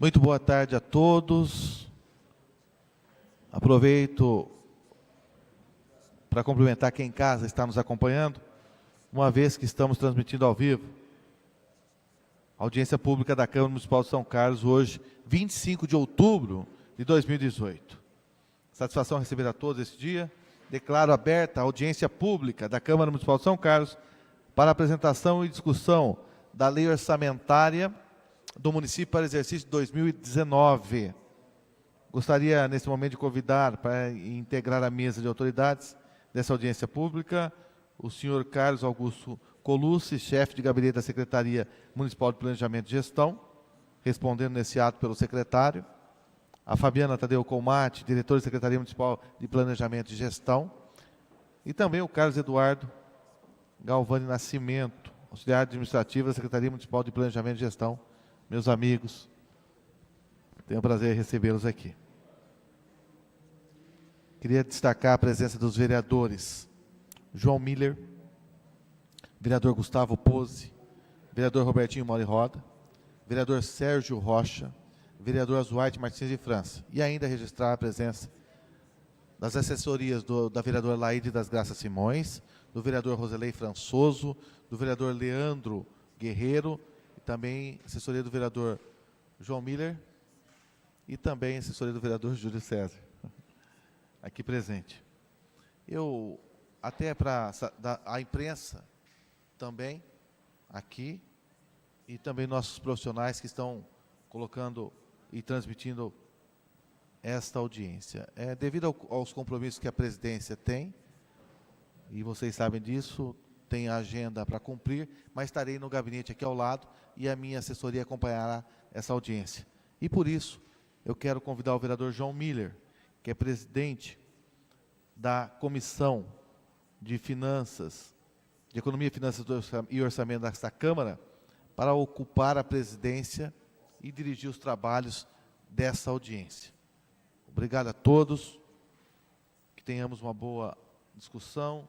Muito boa tarde a todos. Aproveito para cumprimentar quem em casa está nos acompanhando, uma vez que estamos transmitindo ao vivo a audiência pública da Câmara Municipal de São Carlos, hoje, 25 de outubro de 2018. Satisfação receber a todos esse dia. Declaro aberta a audiência pública da Câmara Municipal de São Carlos para apresentação e discussão da Lei Orçamentária do município para o exercício de 2019. Gostaria, nesse momento, de convidar para integrar a mesa de autoridades dessa audiência pública o senhor Carlos Augusto Colucci, chefe de gabinete da Secretaria Municipal de Planejamento e Gestão, respondendo nesse ato pelo secretário, a Fabiana Tadeu Colmati, diretora da Secretaria Municipal de Planejamento e Gestão, e também o Carlos Eduardo Galvani Nascimento, auxiliar administrativo da Secretaria Municipal de Planejamento e Gestão. Meus amigos, tenho o prazer de recebê-los aqui. Queria destacar a presença dos vereadores João Miller, vereador Gustavo Pose, vereador Robertinho Mori Roda, vereador Sérgio Rocha, vereador Azuarte Martins de França, e ainda registrar a presença das assessorias da vereadora Laide das Graças Simões, do vereador Roselei Françoso, do vereador Leandro Guerreiro, e também assessoria do vereador João Miller, e também assessoria do vereador Júlio César, aqui presente. Eu, até para a imprensa também, aqui, e também nossos profissionais que estão colocando e transmitindo esta audiência. Devido aos compromissos que a presidência tem, e vocês sabem disso, tem a agenda para cumprir, mas estarei no gabinete aqui ao lado e a minha assessoria acompanhará essa audiência. E por isso, eu quero convidar o vereador João Miller, que é presidente da Comissão de Finanças, de Economia, Finanças e Orçamento desta Câmara, para ocupar a presidência e dirigir os trabalhos dessa audiência. Obrigado a todos, que tenhamos uma boa discussão.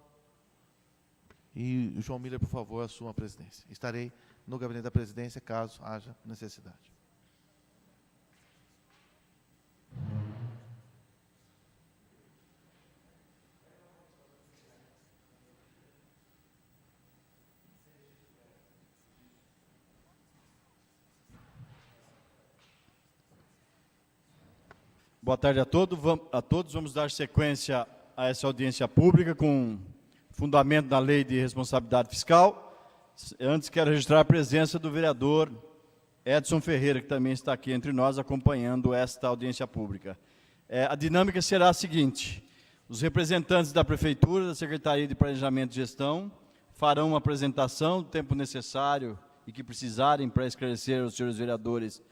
E, João Miller, por favor, assuma a presidência. Estarei no gabinete da presidência, caso haja necessidade. Boa tarde a todos. Vamos dar sequência a essa audiência pública com fundamento da Lei de Responsabilidade Fiscal. Antes, quero registrar a presença do vereador Edson Ferreira, que também está aqui entre nós, acompanhando esta audiência pública. A dinâmica será a seguinte: os representantes da Prefeitura, da Secretaria de Planejamento e Gestão, farão uma apresentação do tempo necessário e que precisarem para esclarecer aos senhores vereadores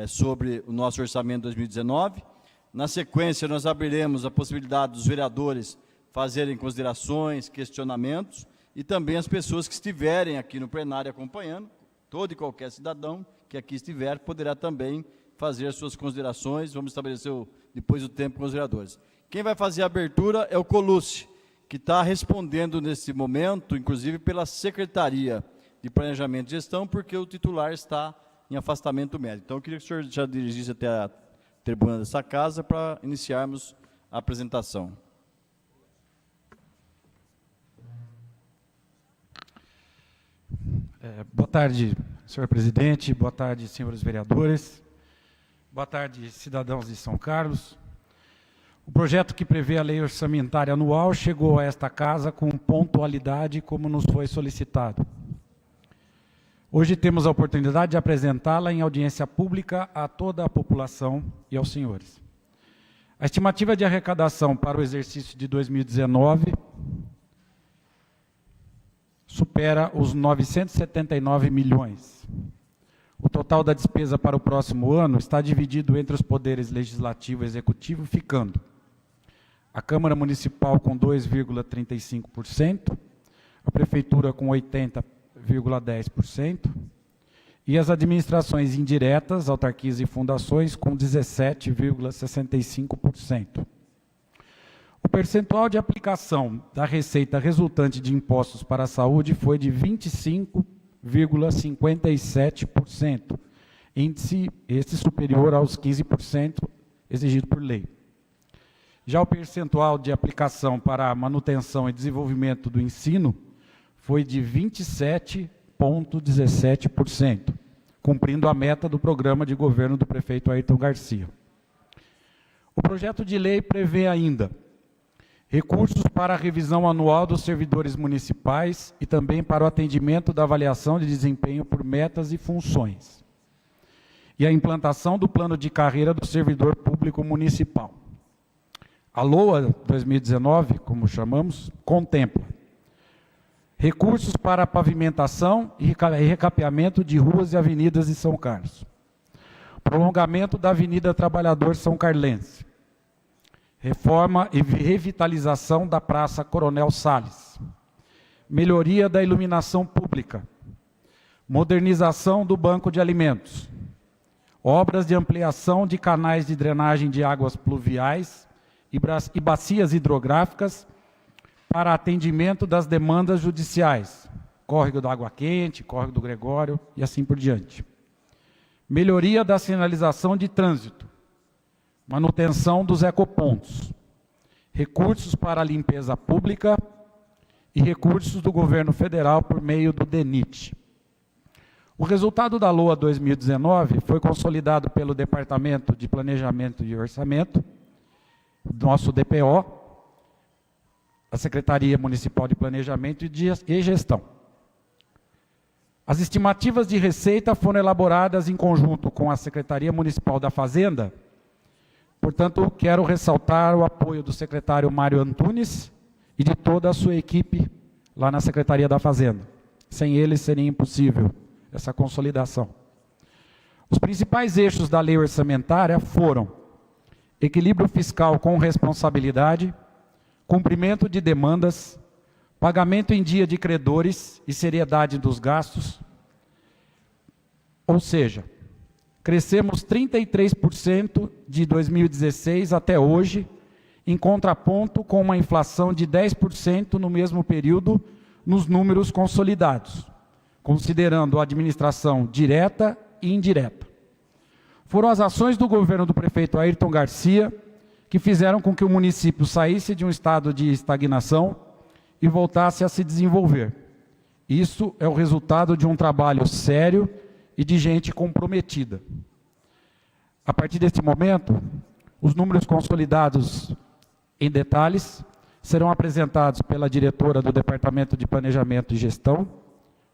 sobre o nosso orçamento 2019. Na sequência, nós abriremos a possibilidade dos vereadores fazerem considerações, questionamentos, e também as pessoas que estiverem aqui no plenário acompanhando, todo e qualquer cidadão que aqui estiver, poderá também fazer as suas considerações. Vamos estabelecer depois o tempo com os vereadores. Quem vai fazer a abertura é o Colucci, que está respondendo nesse momento, inclusive pela Secretaria de Planejamento e Gestão, porque o titular está em afastamento médico. Então, eu queria que o senhor já dirigisse até a tribuna dessa casa para iniciarmos a apresentação. Boa tarde, senhor presidente, boa tarde, senhores vereadores, boa tarde, cidadãos de São Carlos. O projeto que prevê a lei orçamentária anual chegou a esta casa com pontualidade, como nos foi solicitado. Hoje temos a oportunidade de apresentá-la em audiência pública a toda a população e aos senhores. A estimativa de arrecadação para o exercício de 2019 supera os 979 milhões. O total da despesa para o próximo ano está dividido entre os poderes legislativo e executivo, ficando a Câmara Municipal com 2,35%, a Prefeitura com 80,10% e as administrações indiretas, autarquias e fundações com 17,65%. O percentual de aplicação da receita resultante de impostos para a saúde foi de 25,57%, índice este superior aos 15% exigido por lei. Já o percentual de aplicação para a manutenção e desenvolvimento do ensino foi de 27,17%, cumprindo a meta do programa de governo do prefeito Ayrton Garcia. O projeto de lei prevê ainda recursos para a revisão anual dos servidores municipais e também para o atendimento da avaliação de desempenho por metas e funções. E a implantação do plano de carreira do servidor público municipal. A LOA 2019, como chamamos, contempla recursos para a pavimentação e recapeamento de ruas e avenidas de São Carlos, prolongamento da Avenida Trabalhador São Carlense, reforma e revitalização da Praça Coronel Salles, melhoria da iluminação pública, modernização do banco de alimentos, obras de ampliação de canais de drenagem de águas pluviais e bacias hidrográficas para atendimento das demandas judiciais, córrego da Água Quente, córrego do Gregório e assim por diante. Melhoria da sinalização de trânsito, manutenção dos ecopontos, recursos para a limpeza pública e recursos do governo federal por meio do DENIT. O resultado da LOA 2019 foi consolidado pelo Departamento de Planejamento e Orçamento, nosso DPO, a Secretaria Municipal de Planejamento e Gestão. As estimativas de receita foram elaboradas em conjunto com a Secretaria Municipal da Fazenda. Portanto, quero ressaltar o apoio do secretário Mário Antunes e de toda a sua equipe lá na Secretaria da Fazenda. Sem eles seria impossível essa consolidação. Os principais eixos da lei orçamentária foram equilíbrio fiscal com responsabilidade, cumprimento de demandas, pagamento em dia de credores e seriedade dos gastos. Ou seja, crescemos 33% de 2016 até hoje, em contraponto com uma inflação de 10% no mesmo período nos números consolidados, considerando a administração direta e indireta. Foram as ações do governo do prefeito Ayrton Garcia que fizeram com que o município saísse de um estado de estagnação e voltasse a se desenvolver. Isso é o resultado de um trabalho sério e de gente comprometida. A partir deste momento, os números consolidados em detalhes serão apresentados pela diretora do Departamento de Planejamento e Gestão,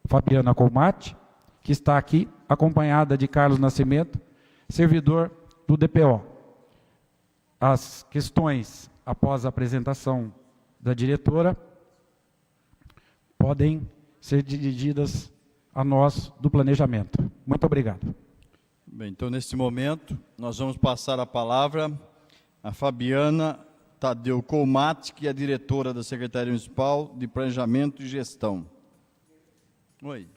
Fabiana Colmatti, que está aqui, acompanhada de Carlos Nascimento, servidor do DPO. As questões, após a apresentação da diretora, podem ser dirigidas a nós do planejamento. Muito obrigado. Bem, então, neste momento, nós vamos passar a palavra a Fabiana Tadeu Colmatti, que é a diretora da Secretaria Municipal de Planejamento e Gestão. Oi.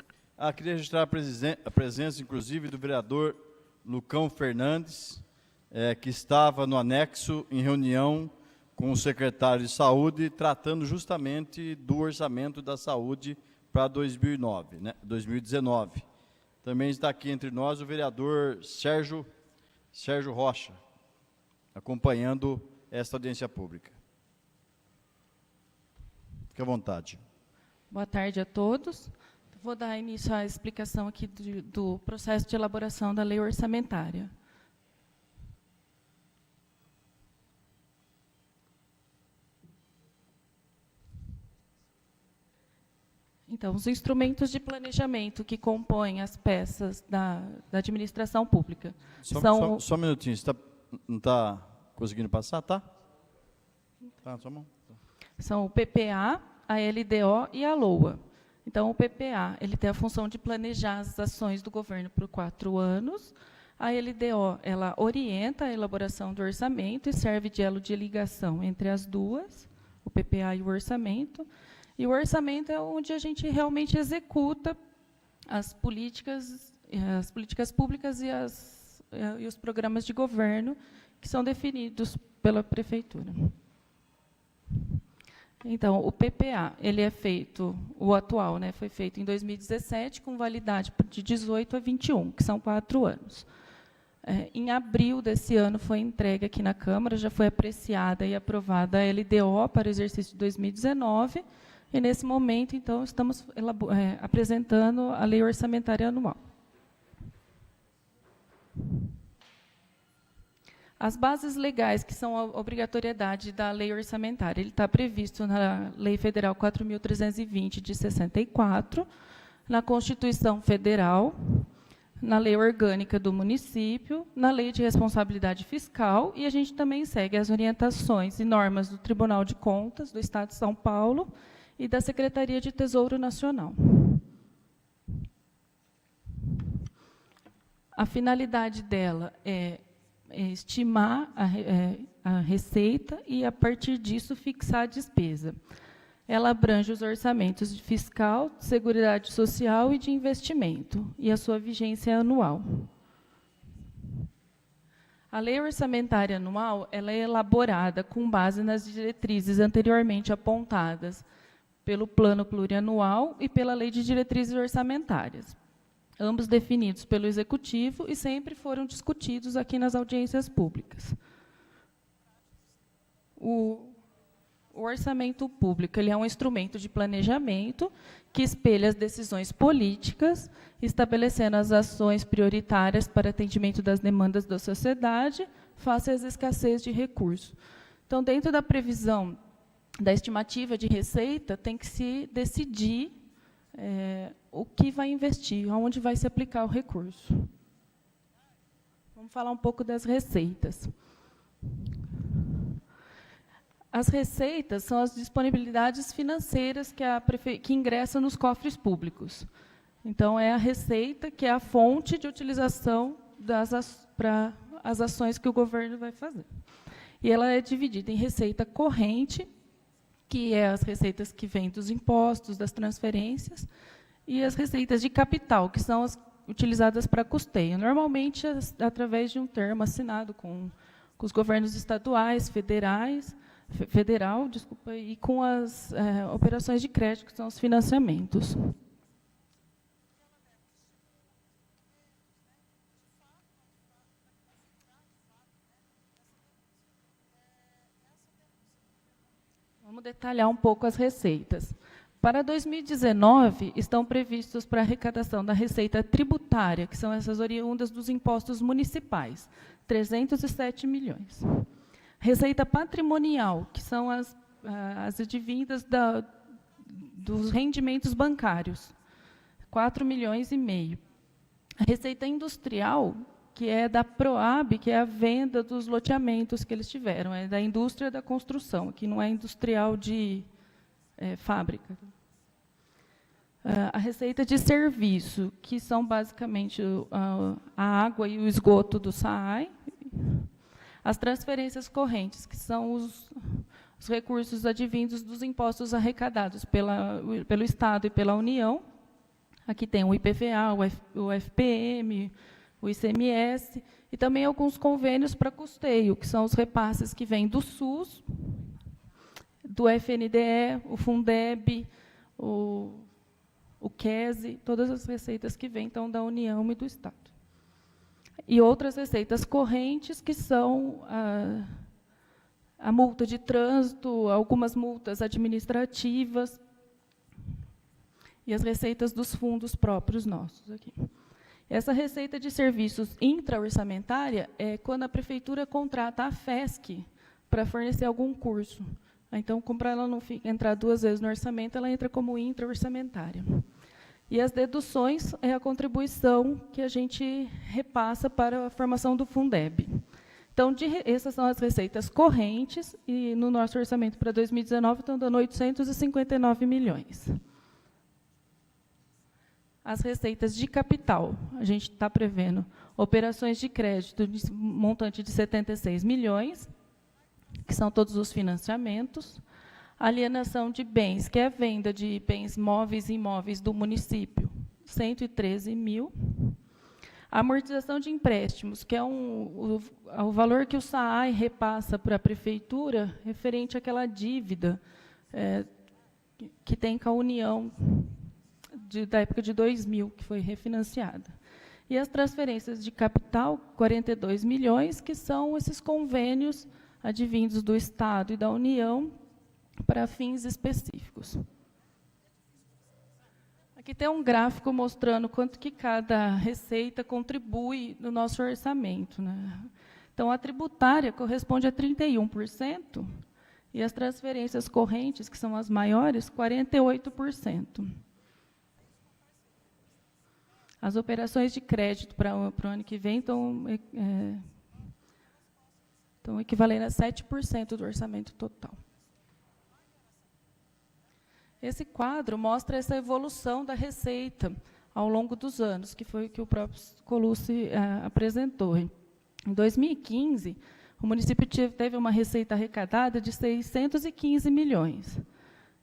Queria registrar a presença, inclusive, do vereador Lucão Fernandes, que estava no anexo em reunião com o secretário de Saúde, tratando justamente do orçamento da saúde para 2019. Também está aqui entre nós o vereador Sérgio Rocha, acompanhando esta audiência pública. Fique à vontade. Boa tarde a todos. Vou dar início à explicação aqui do processo de elaboração da lei orçamentária. Então, os instrumentos de planejamento que compõem as peças da administração pública são... Só um minutinho, você não está conseguindo passar, tá? Tá, só mão. São o PPA, a LDO e a LOA. Então, o PPA, ele tem a função de planejar as ações do governo por 4 anos. A LDO, ela orienta a elaboração do orçamento e serve de elo de ligação entre as duas, o PPA e o orçamento. E o orçamento é onde a gente realmente executa as políticas públicas e os programas de governo que são definidos pela prefeitura. Então, o PPA, ele é feito, o atual, né, foi feito em 2017, com validade de 18 a 21, que são 4 anos. Em abril desse ano foi entregue aqui na Câmara, já foi apreciada e aprovada a LDO para o exercício de 2019, e, nesse momento, então, estamos apresentando a Lei Orçamentária Anual. As bases legais, que são a obrigatoriedade da lei orçamentária, ele está previsto na Lei Federal 4.320, de 64, na Constituição Federal, na Lei Orgânica do Município, na Lei de Responsabilidade Fiscal, e a gente também segue as orientações e normas do Tribunal de Contas do Estado de São Paulo e da Secretaria de Tesouro Nacional. A finalidade dela é estimar a receita e, a partir disso, fixar a despesa. Ela abrange os orçamentos de fiscal, de seguridade social e de investimento, e a sua vigência é anual. A Lei Orçamentária Anual ela é elaborada com base nas diretrizes anteriormente apontadas pelo Plano Plurianual e pela Lei de Diretrizes Orçamentárias, ambos definidos pelo Executivo e sempre foram discutidos aqui nas audiências públicas. O orçamento público ele é um instrumento de planejamento que espelha as decisões políticas, estabelecendo as ações prioritárias para atendimento das demandas da sociedade, face às escassez de recursos. Então, dentro da previsão da estimativa de receita, tem que se decidir o que vai investir, onde vai se aplicar o recurso. Vamos falar um pouco das receitas. As receitas são as disponibilidades financeiras que ingressam nos cofres públicos. Então, é a receita que é a fonte de utilização para as ações que o governo vai fazer. E ela é dividida em receita corrente, que é as receitas que vêm dos impostos, das transferências, e as receitas de capital, que são as utilizadas para custeio, normalmente através de um termo assinado com os governos estaduais, federal, e com as operações de crédito, que são os financiamentos. Vamos detalhar um pouco as receitas. Para 2019, estão previstos para a arrecadação da receita tributária, que são essas oriundas dos impostos municipais, 307 milhões. Receita patrimonial, que são as advindas dos rendimentos bancários, 4,5 milhões. A receita industrial, que é da Proab, que é a venda dos loteamentos que eles tiveram, é da indústria da construção, que não é industrial de fábrica. A receita de serviço, que são basicamente a água e o esgoto do SAAI. As transferências correntes, que são os recursos advindos dos impostos arrecadados pelo Estado e pela União. Aqui tem o IPVA, o FPM, o ICMS, e também alguns convênios para custeio, que são os repasses que vêm do SUS, do FNDE, o Fundeb, o QESE, todas as receitas que vêm, então, da União e do Estado. E outras receitas correntes, que são a multa de trânsito, algumas multas administrativas, e as receitas dos fundos próprios nossos aqui. Essa receita de serviços intra-orçamentária é quando a prefeitura contrata a FESC para fornecer algum curso. Então, como para ela não entrar 2 vezes no orçamento, ela entra como intra-orçamentária. E as deduções é a contribuição que a gente repassa para a formação do Fundeb. Então, essas são as receitas correntes, e no nosso orçamento para 2019 estão dando 859 milhões. As receitas de capital, a gente está prevendo operações de crédito de montante de 76 milhões, que são todos os financiamentos, alienação de bens, que é a venda de bens móveis e imóveis do município, 113 mil, amortização de empréstimos, que é o valor que o SAAI repassa para a prefeitura, referente àquela dívida que tem com a União da época de 2000, que foi refinanciada. E as transferências de capital, 42 milhões, que são esses convênios advindos do Estado e da União para fins específicos. Aqui tem um gráfico mostrando quanto que cada receita contribui no nosso orçamento, né? Então, a tributária corresponde a 31%, e as transferências correntes, que são as maiores, 48%. As operações de crédito para o ano que vem estão equivalendo a 7% do orçamento total. Esse quadro mostra essa evolução da receita ao longo dos anos, que foi o que o próprio Colucci apresentou. Em 2015, o município teve uma receita arrecadada de 615 milhões.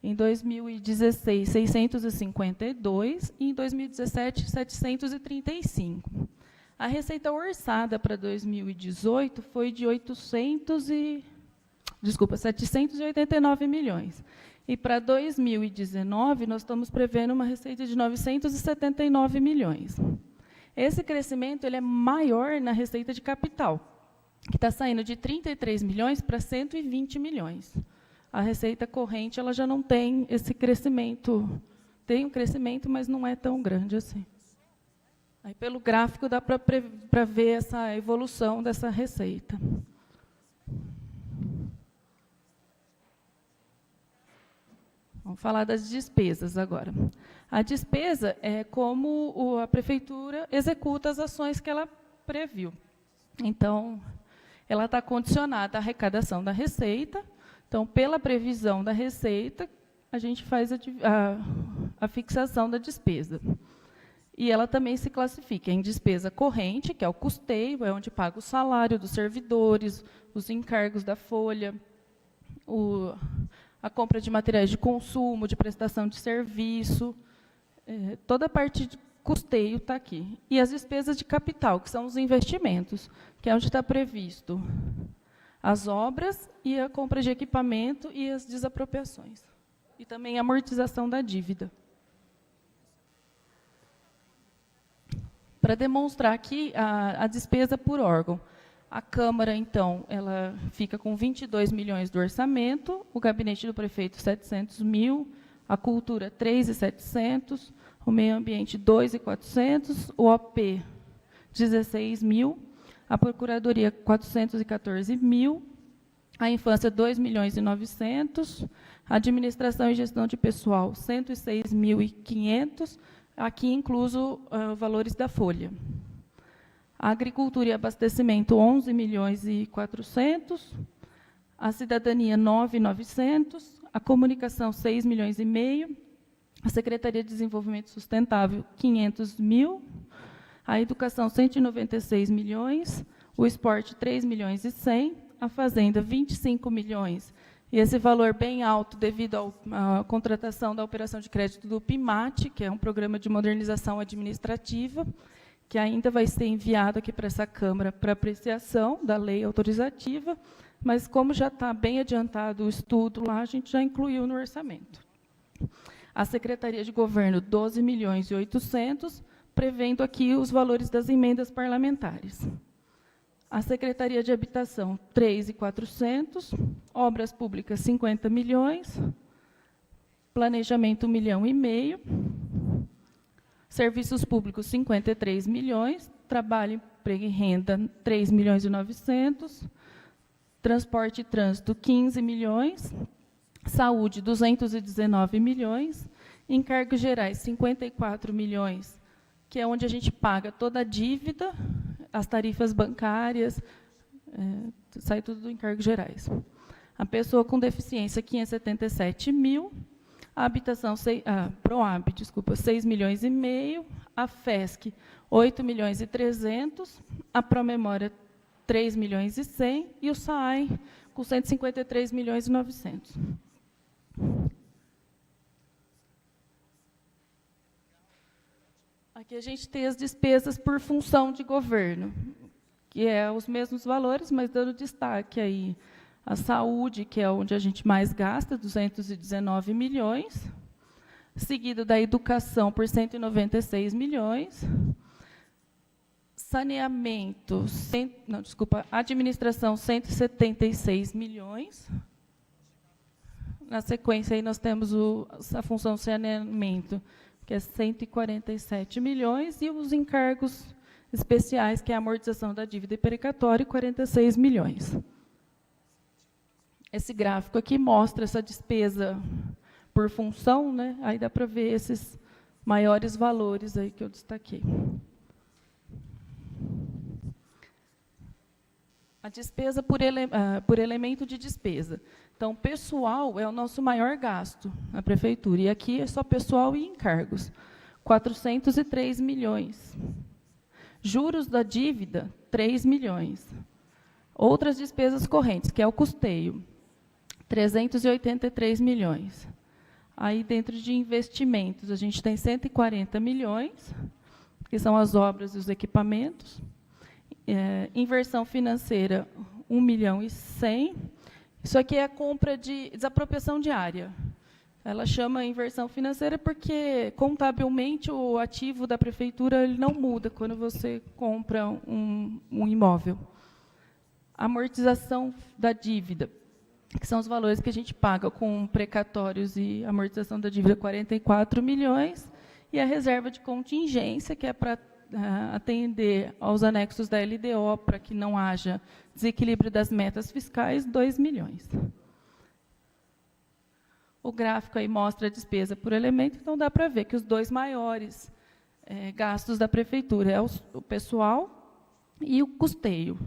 Em 2016, 652, e em 2017, 735. A receita orçada para 2018 foi de 789 milhões. E para 2019, nós estamos prevendo uma receita de 979 milhões. Esse crescimento ele é maior na receita de capital, que está saindo de 33 milhões para 120 milhões. A receita corrente ela já não tem esse crescimento. Tem um crescimento, mas não é tão grande assim. Aí, pelo gráfico, dá para ver essa evolução dessa receita. Vamos falar das despesas agora. A despesa é como a prefeitura executa as ações que ela previu. Então, ela está condicionada à arrecadação da receita. Então, pela previsão da receita, a gente faz a fixação da despesa. E ela também se classifica em despesa corrente, que é o custeio, é onde paga o salário dos servidores, os encargos da folha, a compra de materiais de consumo, de prestação de serviço, toda a parte de custeio está aqui. E as despesas de capital, que são os investimentos, que é onde está previsto as obras e a compra de equipamento e as desapropriações. E também a amortização da dívida. Para demonstrar aqui a despesa por órgão. A Câmara, então, ela fica com 22 milhões do orçamento, o gabinete do prefeito, 700 mil, a cultura, 3.700, o meio ambiente, 2.400, o OP, 16 mil, a procuradoria, 414 mil, a infância, 2.900.000, a administração e gestão de pessoal, 106.500, aqui incluso valores da folha. A agricultura e abastecimento, 11.400.000, a cidadania, 9.900.000, a comunicação, 6,5 milhões, a Secretaria de Desenvolvimento Sustentável, 500.000, a educação, 196 milhões, o esporte, 3.100.000, a fazenda, 25 milhões, e esse valor bem alto devido à contratação da operação de crédito do PIMAT, que é um programa de modernização administrativa, que ainda vai ser enviado aqui para essa Câmara para apreciação da lei autorizativa, mas como já está bem adiantado o estudo lá, a gente já incluiu no orçamento. A Secretaria de Governo, 12.800.000, prevendo aqui os valores das emendas parlamentares. A Secretaria de Habitação, 3.400.000, Obras Públicas, 50 milhões, Planejamento, 1,5 milhão, Serviços Públicos, 53 milhões, Trabalho, Emprego e Renda, 3.900.000, Transporte e Trânsito, 15 milhões, Saúde, 219 milhões, Encargos Gerais, 54 milhões, que é onde a gente paga toda a dívida, as tarifas bancárias, sai tudo do Encargos Gerais. A pessoa com deficiência, 577 mil, a habitação, PROAB, desculpa, 6,5 milhões, a FESC, 8.300.000, a Promemória, 3,1 milhões, e o SAAI, com 153.900.000. Aqui a gente tem as despesas por função de governo, que é os mesmos valores, mas dando destaque aí A saúde, que é onde a gente mais gasta, 219 milhões. Seguido da educação, por 196 milhões. Saneamento, administração, 176 milhões. Na sequência, aí nós temos a função saneamento, que é 147 milhões, e os encargos especiais, que é a amortização da dívida e precatório, 46 milhões. Esse gráfico aqui mostra essa despesa por função, né? Aí dá para ver esses maiores valores aí que eu destaquei. A despesa por elemento de despesa. Então, pessoal é o nosso maior gasto na prefeitura, e aqui é só pessoal e encargos, 403 milhões. Juros da dívida, 3 milhões. Outras despesas correntes, que é o custeio, 383 milhões. Aí, dentro de investimentos, a gente tem 140 milhões, que são as obras e os equipamentos. Inversão financeira, 1 milhão e 100. Isso aqui é a compra de desapropriação de área. Ela chama inversão financeira porque, contabilmente, o ativo da prefeitura ele não muda quando você compra um imóvel. Amortização da dívida, que são os valores que a gente paga com precatórios e amortização da dívida, 44 milhões, e a reserva de contingência, que é para atender aos anexos da LDO, para que não haja desequilíbrio das metas fiscais, 2 milhões. O gráfico aí mostra a despesa por elemento, então dá para ver que os dois maiores gastos da prefeitura é o pessoal e o custeio.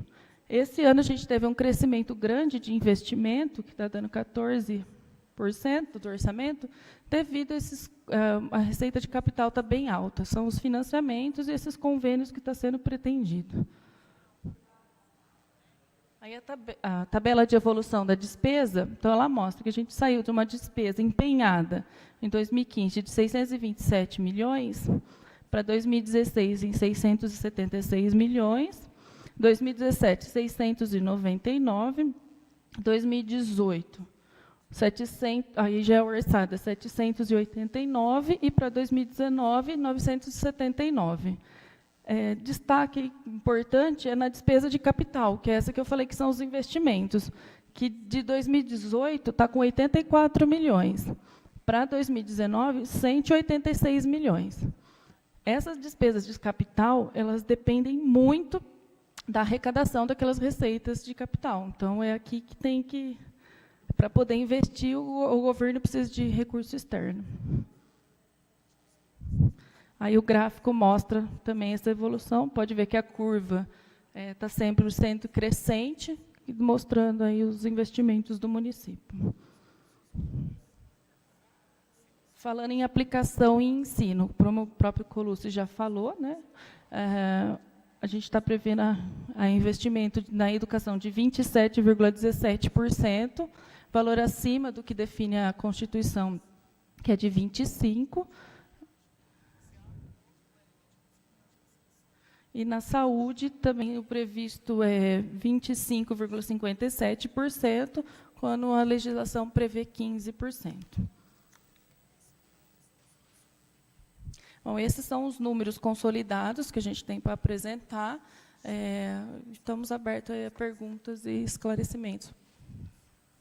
Esse ano a gente teve um crescimento grande de investimento, que está dando 14% do orçamento, devido a receita de capital está bem alta. São os financiamentos e esses convênios que está sendo pretendido. Aí a tabela de evolução da despesa, então ela mostra que a gente saiu de uma despesa empenhada em 2015 de 627 milhões para 2016 em 676 milhões, 2017 699, 2018 700, aí já é orçada 789 e para 2019 979. Destaque importante é na despesa de capital, que é essa que eu falei que são os investimentos, que de 2018 está com 84 milhões, para 2019, 186 milhões. Essas despesas de capital, elas dependem muito da arrecadação daquelas receitas de capital. Então, é aqui que tem que, para poder investir, o governo precisa de recurso externo. Aí o gráfico mostra também essa evolução, pode ver que a curva está sempre sendo crescente, mostrando aí os investimentos do município. Falando em aplicação e ensino, como o próprio Colucci já falou, né, a gente está prevendo a investimento na educação de 27,17%, valor acima do que define a Constituição, que é de 25%. E na saúde, também o previsto é 25,57%, quando a legislação prevê 15%. Bom, esses são os números consolidados que a gente tem para apresentar. Estamos abertos a perguntas e esclarecimentos.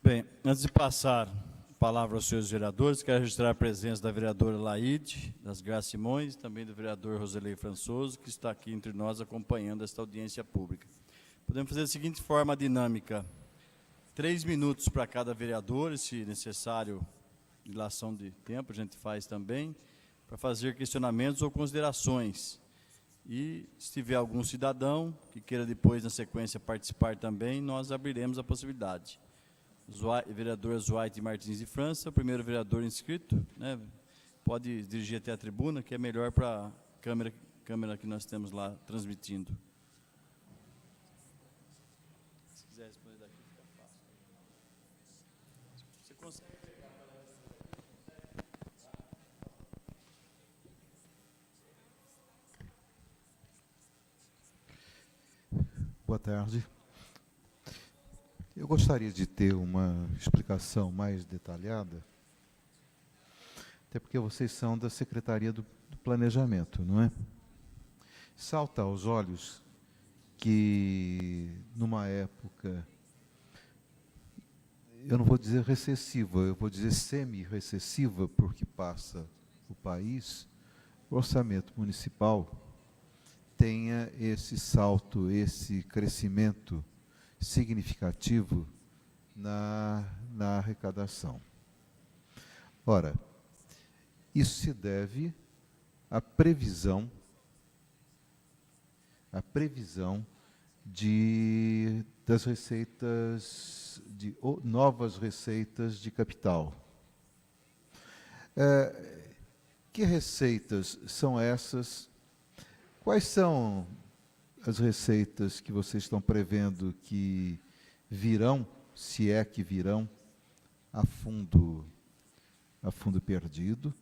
Bem, antes de passar a palavra aos senhores vereadores, quero registrar a presença da vereadora Laide das Graças Simões, também do vereador Roselei Françoso, que está aqui entre nós acompanhando esta audiência pública. Podemos fazer da seguinte forma dinâmica: 3 minutos para cada vereador, se necessário, dilação de tempo, a gente faz também, para fazer questionamentos ou considerações. E, se tiver algum cidadão que queira depois, na sequência, participar também, nós abriremos a possibilidade. Vereador Zuaite Martins de França, o primeiro vereador inscrito, né, pode dirigir até a tribuna, que é melhor para a câmera que nós temos lá transmitindo. Se quiser responder daqui, fica fácil. Você consegue pegar Boa tarde. Eu gostaria de ter uma explicação mais detalhada, até porque vocês são da Secretaria do Planejamento, não é? Salta aos olhos que, numa época, eu não vou dizer recessiva, eu vou dizer semi-recessiva, porque passa o país, o orçamento municipal tenha esse salto, esse crescimento significativo na arrecadação. Ora, isso se deve à previsão das receitas, novas receitas de capital. Que receitas são essas? Quais são as receitas que vocês estão prevendo que virão, se é que virão, a fundo perdido?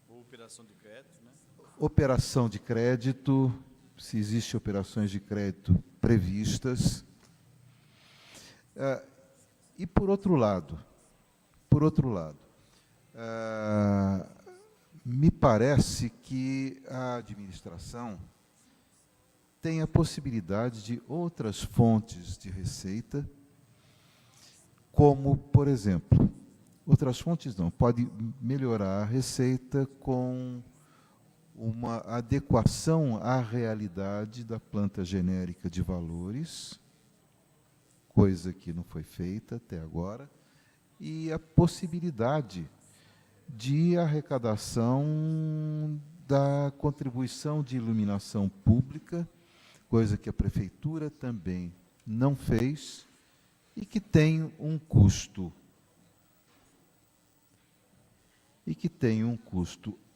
Operação de crédito, né? Operação de crédito, se existe operações de crédito previstas. E por outro lado, me parece que a administração tem a possibilidade de outras fontes de receita, como, por exemplo, outras fontes não, pode melhorar a receita com uma adequação à realidade da planta genérica de valores, coisa que não foi feita até agora, e a possibilidade de arrecadação da contribuição de iluminação pública, coisa que a Prefeitura também não fez e que tem um custo.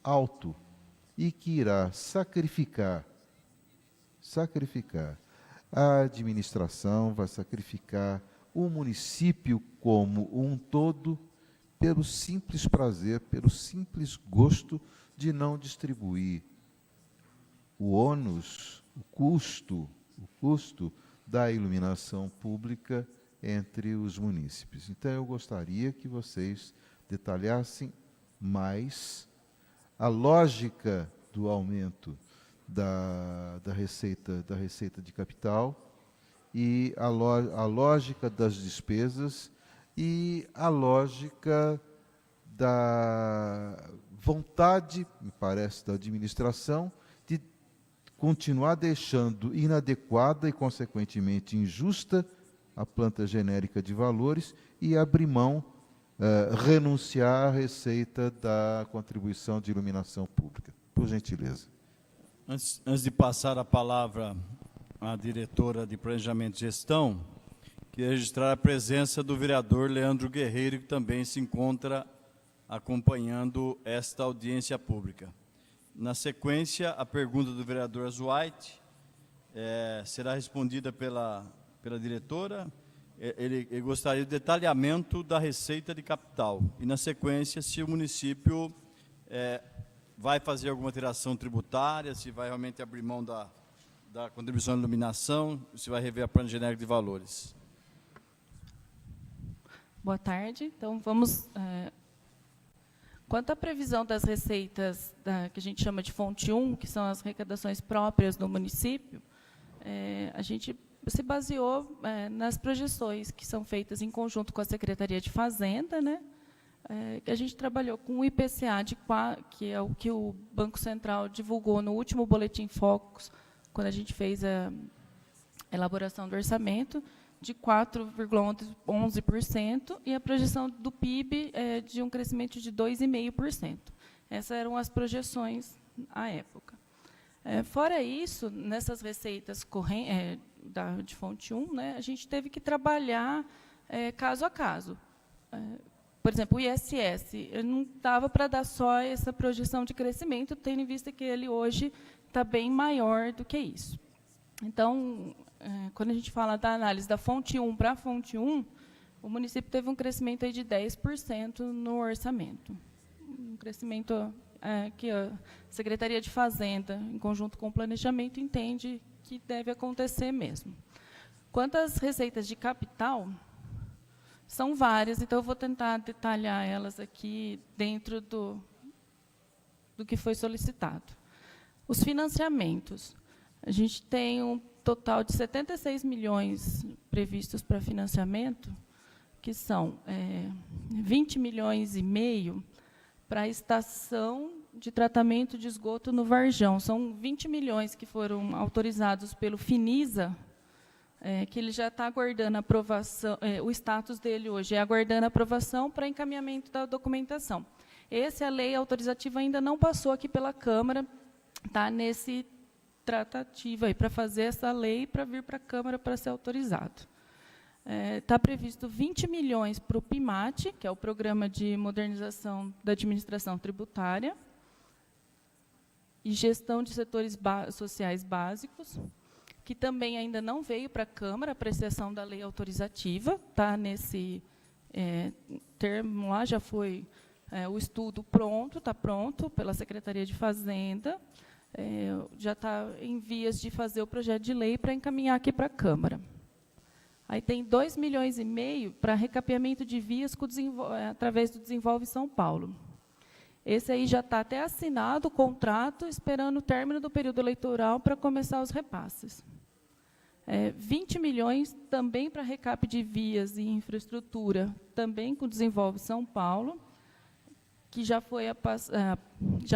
Alto e que irá sacrificar a administração, vai sacrificar o município como um todo, pelo simples prazer, pelo simples gosto de não distribuir o ônus, o custo da iluminação pública entre os munícipes. Então, eu gostaria que vocês detalhassem mais a lógica do aumento da receita de capital e a lógica das despesas e a lógica da vontade, me parece, da administração de continuar deixando inadequada e, consequentemente, injusta a planta genérica de valores e abrir mão, renunciar à receita da contribuição de iluminação pública. Por gentileza. Antes de passar a palavra à diretora de Planejamento e Gestão, queria registrar a presença do vereador Leandro Guerreiro, que também se encontra acompanhando esta audiência pública. Na sequência, a pergunta do vereador Azuaite será respondida pela diretora. Ele gostaria de detalhamento da receita de capital. E, na sequência, se o município vai fazer alguma alteração tributária, se vai realmente abrir mão da contribuição de iluminação, se vai rever a plano genérico de valores. Boa tarde. Então, vamos... quanto à previsão das receitas que a gente chama de fonte 1, que são as arrecadações próprias do município, a gente se baseou nas projeções que são feitas em conjunto com a Secretaria de Fazenda, né? Que a gente trabalhou com o IPCA, que é o que o Banco Central divulgou no último Boletim Focus, quando a gente fez a elaboração do orçamento, de 4,11%, e a projeção do PIB de um crescimento de 2,5%. Essas eram as projeções à época. Fora isso, nessas receitas de fonte 1, né, a gente teve que trabalhar caso a caso. Por exemplo, o ISS, não dava para dar só essa projeção de crescimento, tendo em vista que ele hoje está bem maior do que isso. Então, quando a gente fala da análise da fonte 1 para a fonte 1, o município teve um crescimento aí de 10% no orçamento. Um crescimento que a Secretaria de Fazenda, em conjunto com o Planejamento, entende que deve acontecer mesmo. Quanto às receitas de capital, são várias, então eu vou tentar detalhar elas aqui dentro do que foi solicitado. Os financiamentos. A gente tem um total de 76 milhões previstos para financiamento, que são 20 milhões e meio para a estação de tratamento de esgoto no Varjão. São 20 milhões que foram autorizados pelo Finisa, que ele já está aguardando a aprovação, o status dele hoje é aguardando a aprovação para encaminhamento da documentação. A lei autorizativa ainda não passou aqui pela Câmara, está nesse tratativa aí para fazer essa lei para vir para a Câmara para ser autorizado. Está previsto 20 milhões para o PIMAT, que é o Programa de Modernização da Administração Tributária, e Gestão de Setores Sociais Básicos, que também ainda não veio para a Câmara, a apreciação da lei autorizativa, está nesse termo lá, já foi o estudo pronto, está pronto pela Secretaria de Fazenda, já está em vias de fazer o projeto de lei para encaminhar aqui para a Câmara. Aí tem 2 milhões e meio para recapeamento de vias através do Desenvolve São Paulo. Esse aí já está até assinado o contrato, esperando o término do período eleitoral para começar os repasses. 20 milhões também para recap de vias e infraestrutura, também com o Desenvolve São Paulo, que já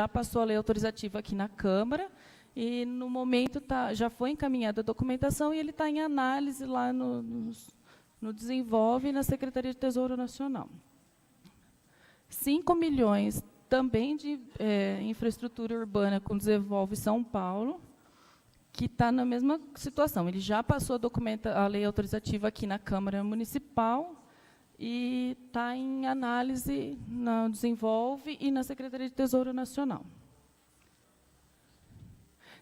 passou a lei autorizativa aqui na Câmara, e, no momento, já foi encaminhada a documentação e ele está em análise lá no Desenvolve e na Secretaria de Tesouro Nacional. 5 milhões também de infraestrutura urbana com Desenvolve São Paulo, que está na mesma situação. Ele já passou a lei autorizativa aqui na Câmara Municipal e está em análise no Desenvolve e na Secretaria de Tesouro Nacional.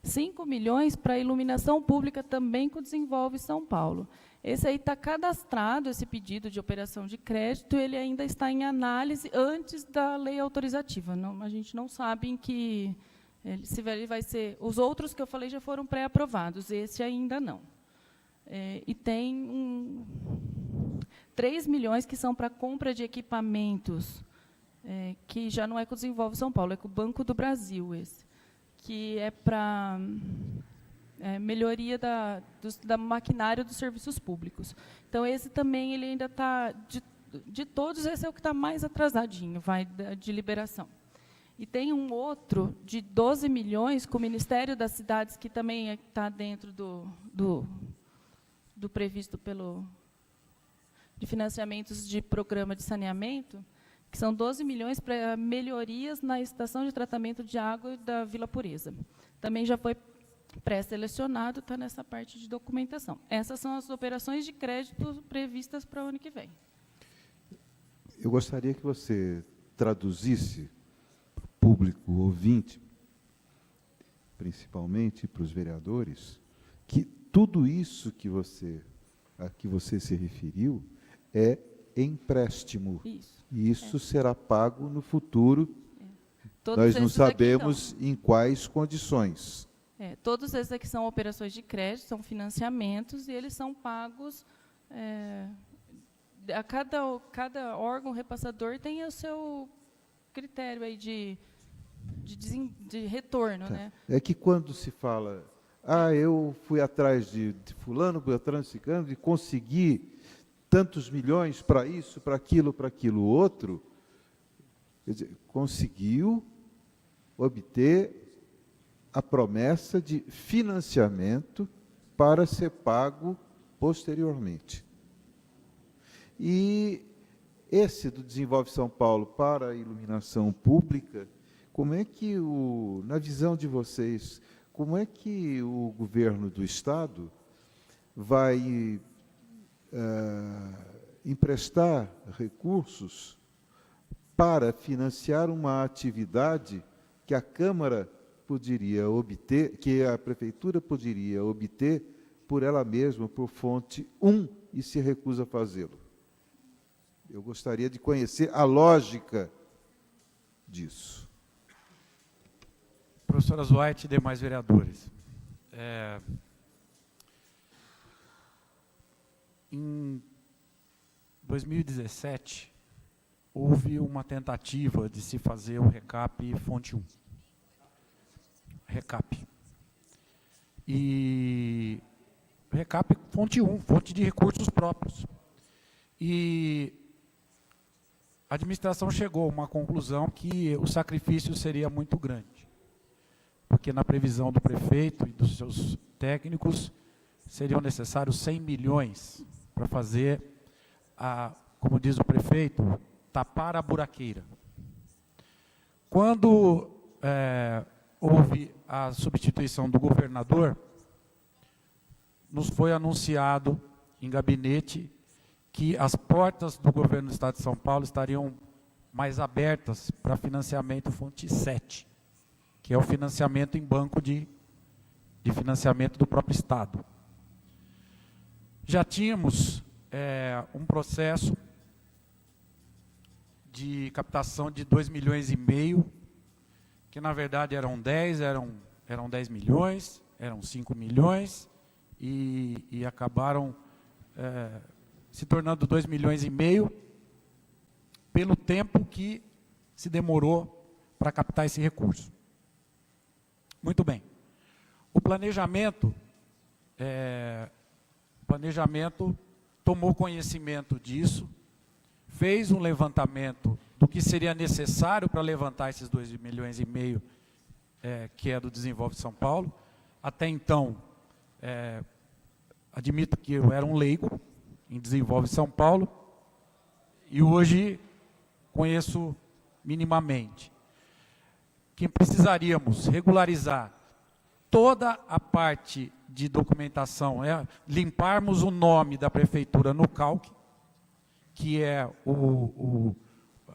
5 milhões para iluminação pública também com o Desenvolve São Paulo. Esse aí está cadastrado, esse pedido de operação de crédito, ele ainda está em análise antes da lei autorizativa. Não, a gente não sabe em que se ele vai ser. Os outros que eu falei já foram pré-aprovados, esse ainda não. E tem 3 milhões que são para compra de equipamentos, que já não é com o Desenvolve São Paulo, é com o Banco do Brasil, esse, que é para melhoria da maquinária dos serviços públicos. Então, esse também ele ainda está, de todos, esse é o que está mais atrasadinho, vai de liberação. E tem um outro de 12 milhões com o Ministério das Cidades, que também está dentro do previsto de financiamentos de programa de saneamento, que são 12 milhões para melhorias na estação de tratamento de água da Vila Pureza. Também já foi pré-selecionado, está nessa parte de documentação. Essas são as operações de crédito previstas para o ano que vem. Eu gostaria que você traduzisse para o público ouvinte, principalmente para os vereadores, que tudo isso a que você se referiu é empréstimo. Isso. E isso será pago no futuro. Todos Nós não esses aqui sabemos em quais condições. Todos esses aqui são operações de crédito, são financiamentos, e eles são pagos. Cada órgão repassador tem o seu critério aí de retorno. Tá. Né? É que quando se fala, eu fui atrás de fulano, fui atrás de ciclano, e consegui tantos milhões para isso, para aquilo outro, quer dizer, conseguiu obter a promessa de financiamento para ser pago posteriormente. E esse do Desenvolve São Paulo para a iluminação pública, como é que, na visão de vocês, como é que o governo do Estado vai emprestar recursos para financiar uma atividade que a Câmara poderia obter, que a Prefeitura poderia obter por ela mesma, por fonte 1, e se recusa a fazê-lo? Eu gostaria de conhecer a lógica disso. Professora Zweigt e demais vereadores. Em 2017, houve uma tentativa de se fazer o RECAP Fonte 1. RECAP. E RECAP Fonte 1, fonte de recursos próprios. E a administração chegou a uma conclusão que o sacrifício seria muito grande, porque na previsão do prefeito e dos seus técnicos, seriam necessários 100 milhões para fazer, como diz o prefeito, tapar a buraqueira. Quando houve a substituição do governador, nos foi anunciado em gabinete que as portas do governo do Estado de São Paulo estariam mais abertas para financiamento Fonte 7, que é o financiamento em banco de financiamento do próprio Estado. Já tínhamos um processo de captação de 2,5 milhões, que na verdade eram 10 milhões, eram 5 milhões, e acabaram se tornando 2,5 milhões, pelo tempo que se demorou para captar esse recurso. Muito bem. O planejamento tomou conhecimento disso, fez um levantamento do que seria necessário para levantar esses 2,5 milhões, que é do Desenvolve São Paulo. Até então, admito que eu era um leigo em Desenvolve São Paulo, e hoje conheço minimamente. Que precisaríamos regularizar toda a parte de documentação, limparmos o nome da prefeitura no CALC, que é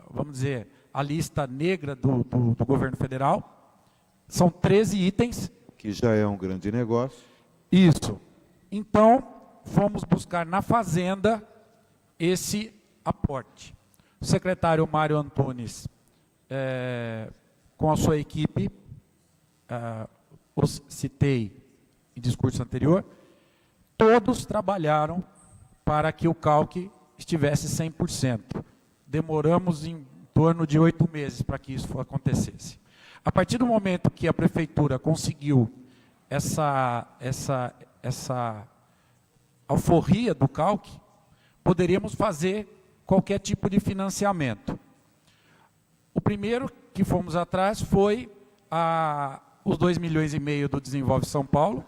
vamos dizer, a lista negra do governo federal. São 13 itens. Que já é um grande negócio. Isso. Então, fomos buscar na Fazenda esse aporte. O secretário Mário Antunes, com a sua equipe, os citei em discurso anterior, todos trabalharam para que o CALC estivesse 100%. Demoramos em torno de 8 meses para que isso acontecesse. A partir do momento que a prefeitura conseguiu essa alforria do CALC, poderíamos fazer qualquer tipo de financiamento. O primeiro que fomos atrás foi os 2,5 milhões do Desenvolve São Paulo,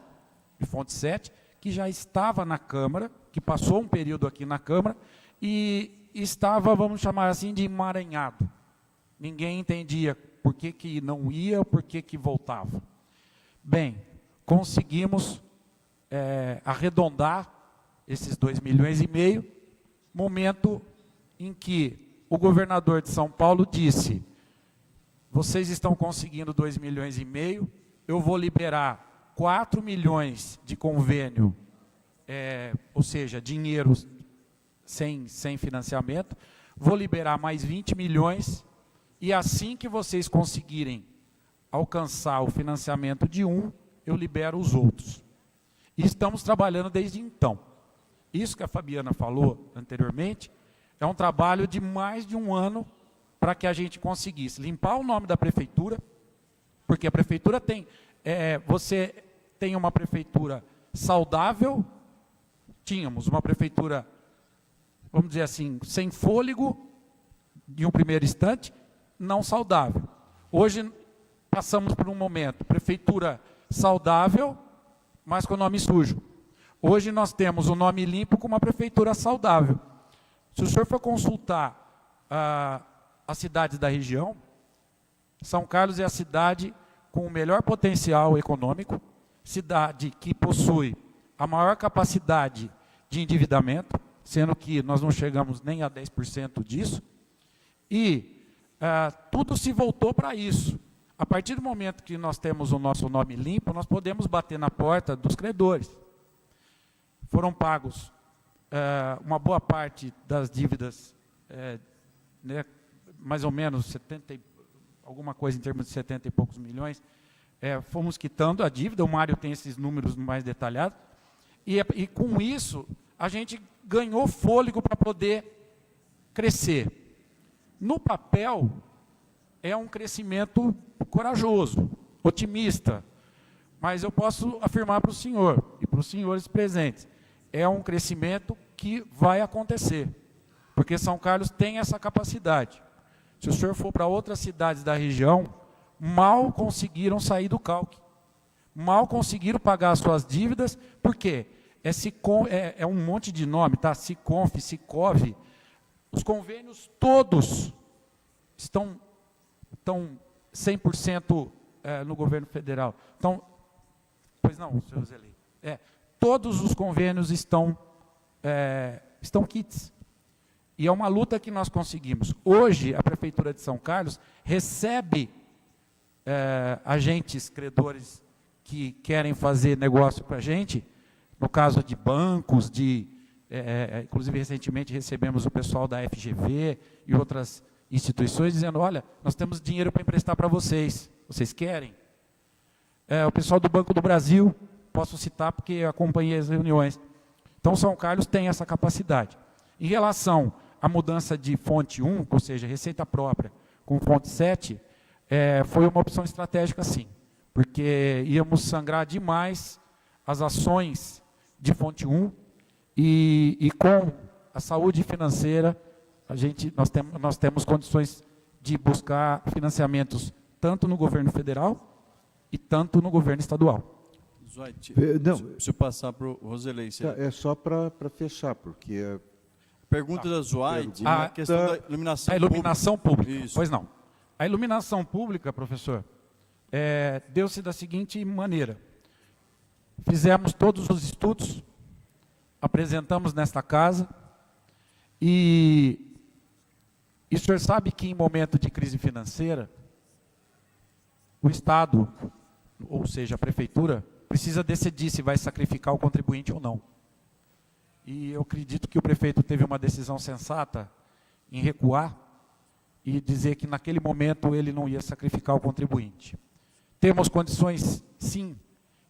de Fonte 7, que já estava na Câmara, que passou um período aqui na Câmara, e estava, vamos chamar assim, de emaranhado. Ninguém entendia por que não ia, por que voltava. Bem, conseguimos arredondar esses 2,5 milhões, momento em que o governador de São Paulo disse: vocês estão conseguindo 2,5 milhões, eu vou liberar 4 milhões de convênio, ou seja, dinheiro sem financiamento, vou liberar mais 20 milhões, e assim que vocês conseguirem alcançar o financiamento de eu libero os outros. E estamos trabalhando desde então. Isso que a Fabiana falou anteriormente, é um trabalho de mais de um ano para que a gente conseguisse limpar o nome da prefeitura, porque a prefeitura tem, você tem uma prefeitura saudável, tínhamos uma prefeitura, vamos dizer assim, sem fôlego, de um primeiro instante, não saudável. Hoje passamos por um momento, prefeitura saudável, mas com o nome sujo. Hoje nós temos um nome limpo com uma prefeitura saudável. Se o senhor for consultar as cidades da região, São Carlos é a cidade com o melhor potencial econômico, cidade que possui a maior capacidade de endividamento, sendo que nós não chegamos nem a 10% disso, e tudo se voltou para isso. A partir do momento que nós temos o nosso nome limpo, nós podemos bater na porta dos credores. Foram pagos uma boa parte das dívidas, mais ou menos 70, alguma coisa em termos de 70 e poucos milhões, fomos quitando a dívida. O Mário tem esses números mais detalhados, e com isso a gente ganhou fôlego para poder crescer. No papel, é um crescimento corajoso, otimista, mas eu posso afirmar para o senhor e para os senhores presentes, é um crescimento que vai acontecer, porque São Carlos tem essa capacidade. Se o senhor for para outras cidades da região, mal conseguiram sair do calque, mal conseguiram pagar as suas dívidas, por quê? É um monte de nome, tá? Siconf, Sicov, os convênios todos estão 100% no governo federal. Então, pois não, senhor Zeli. Todos os convênios estão quites. E é uma luta que nós conseguimos. Hoje, a Prefeitura de São Carlos recebe agentes credores que querem fazer negócio com a gente, no caso de bancos, inclusive recentemente recebemos o pessoal da FGV e outras instituições dizendo, olha, nós temos dinheiro para emprestar para vocês, vocês querem? O pessoal do Banco do Brasil, posso citar porque eu acompanhei as reuniões. Então, São Carlos tem essa capacidade. Em relação à mudança de fonte 1, ou seja, receita própria, com fonte 7, foi uma opção estratégica, sim, porque íamos sangrar demais as ações de fonte 1 e com a saúde financeira, nós temos condições de buscar financiamentos tanto no governo federal e tanto no governo estadual. Zoite, Não. preciso passar para o Roselei. É só para fechar, porque... Pergunta da Zoite, pergunta- a questão da iluminação A iluminação pública. Isso. Pois não. A iluminação pública, professor, deu-se da seguinte maneira. Fizemos todos os estudos, apresentamos nesta casa, e o senhor sabe que em momento de crise financeira, o Estado, ou seja, a Prefeitura, precisa decidir se vai sacrificar o contribuinte ou não. E eu acredito que o prefeito teve uma decisão sensata em recuar e dizer que naquele momento ele não ia sacrificar o contribuinte. Temos condições, sim,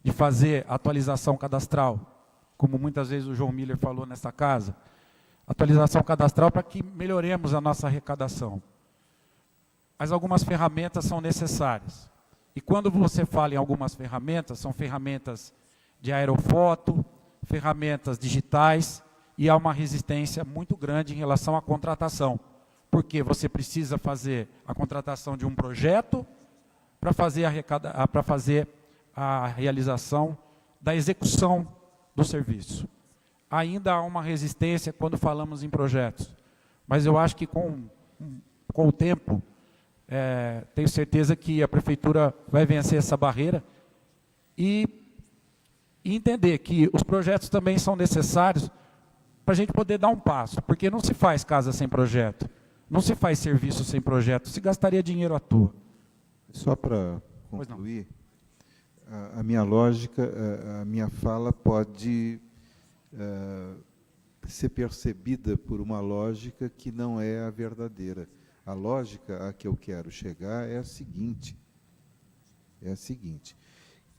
de fazer atualização cadastral, como muitas vezes o João Miller falou nessa casa, atualização cadastral para que melhoremos a nossa arrecadação. Mas algumas ferramentas são necessárias. E quando você fala em algumas ferramentas, são ferramentas de aerofoto, ferramentas digitais, e há uma resistência muito grande em relação à contratação. Porque você precisa fazer a contratação de um projeto para fazer a realização da execução do serviço. Ainda há uma resistência quando falamos em projetos, mas eu acho que com o tempo, tenho certeza que a Prefeitura vai vencer essa barreira e entender que os projetos também são necessários para a gente poder dar um passo, porque não se faz casa sem projeto, não se faz serviço sem projeto, se gastaria dinheiro à toa. Só para concluir, a minha lógica, a minha fala pode ser percebida por uma lógica que não é a verdadeira. A lógica a que eu quero chegar é a seguinte,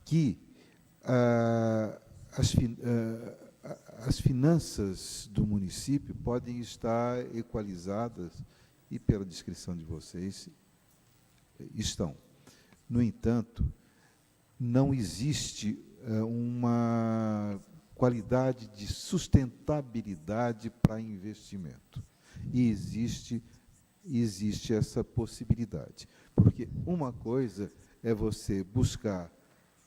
que as finanças do município podem estar equalizadas, e pela descrição de vocês, estão. No entanto, não existe uma qualidade de sustentabilidade para investimento. E existe essa possibilidade. Porque uma coisa é você buscar,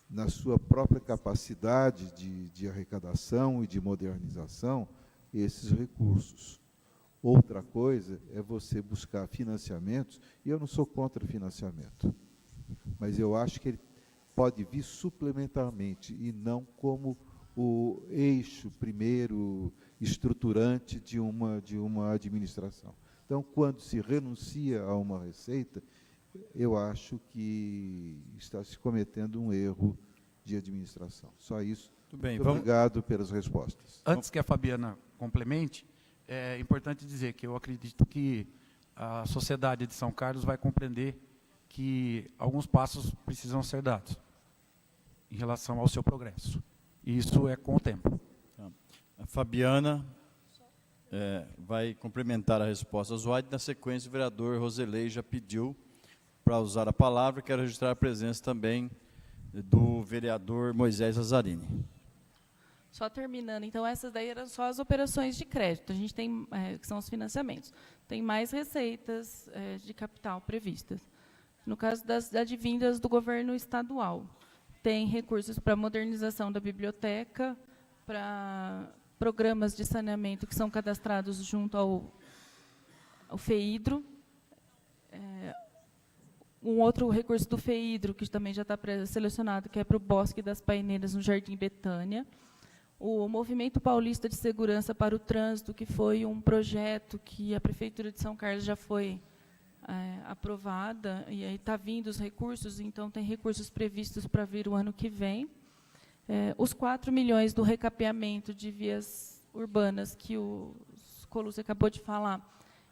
na sua própria capacidade de arrecadação e de modernização, esses recursos. Outra coisa é você buscar financiamentos, e eu não sou contra financiamento, mas eu acho que ele pode vir suplementarmente e não como o eixo primeiro estruturante de uma administração. Então, quando se renuncia a uma receita, eu acho que está se cometendo um erro de administração. Só isso. Muito bem, muito obrigado pelas respostas. Antes que a Fabiana complemente, é importante dizer que eu acredito que a sociedade de São Carlos vai compreender que alguns passos precisam ser dados em relação ao seu progresso. E isso é com o tempo. A Fabiana vai complementar a resposta. Zoide, na sequência, o vereador Roselei já pediu para usar a palavra. Quero registrar a presença também do vereador Moisés Lazzarini. Só terminando, então, essas daí eram só as operações de crédito, a gente tem, que são os financiamentos. Tem mais receitas de capital previstas. No caso das advindas do governo estadual, tem recursos para modernização da biblioteca, para programas de saneamento que são cadastrados junto ao FEIDRO. Um outro recurso do FEIDRO, que também já está selecionado, que é para o Bosque das Paineiras, no Jardim Betânia. O Movimento Paulista de Segurança para o Trânsito, que foi um projeto que a Prefeitura de São Carlos já foi aprovada, e aí está vindo os recursos, então tem recursos previstos para vir o ano que vem. Os 4 milhões do recapeamento de vias urbanas, que o Colucci acabou de falar,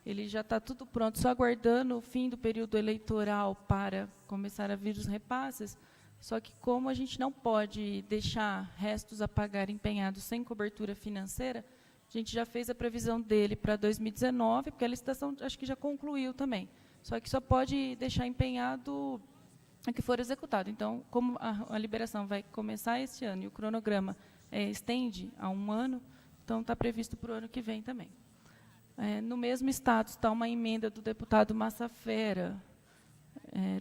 ele já está tudo pronto, só aguardando o fim do período eleitoral para começar a vir os repasses. Só que, como a gente não pode deixar restos a pagar empenhados sem cobertura financeira, a gente já fez a previsão dele para 2019, porque a licitação acho que já concluiu também. Só que só pode deixar empenhado a que for executado. Então, como a liberação vai começar esse ano e o cronograma estende a 1 ano, então está previsto para o ano que vem também. No mesmo status está uma emenda do deputado Massafera,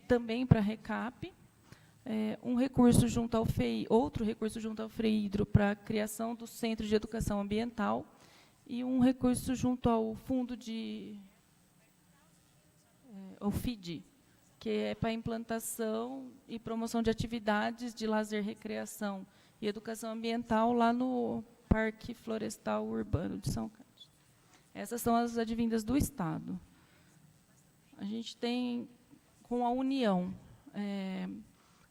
também para recap. Um recurso junto ao FEI, outro recurso junto ao FREIDRO para a criação do Centro de Educação Ambiental e um recurso junto ao Fundo de o FID, que é para implantação e promoção de atividades de lazer, recreação e educação ambiental lá no Parque Florestal Urbano de São Carlos. Essas são as advindas do Estado. A gente tem, com a União,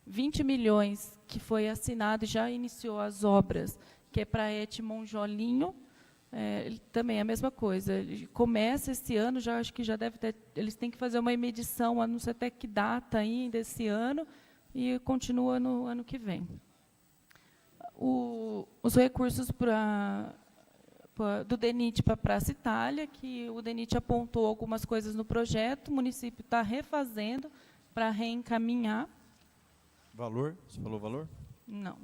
20 milhões que foi assinado e já iniciou as obras, que é para a ET Monjolinho. Também é a mesma coisa. Ele começa esse ano, já acho que já deve ter. Eles têm que fazer uma medição, não sei até que data ainda esse ano, e continua no ano que vem. Os recursos do DENIT para a Praça Itália, que o DENIT apontou algumas coisas no projeto, o município está refazendo para reencaminhar. Valor? Você falou valor? Não.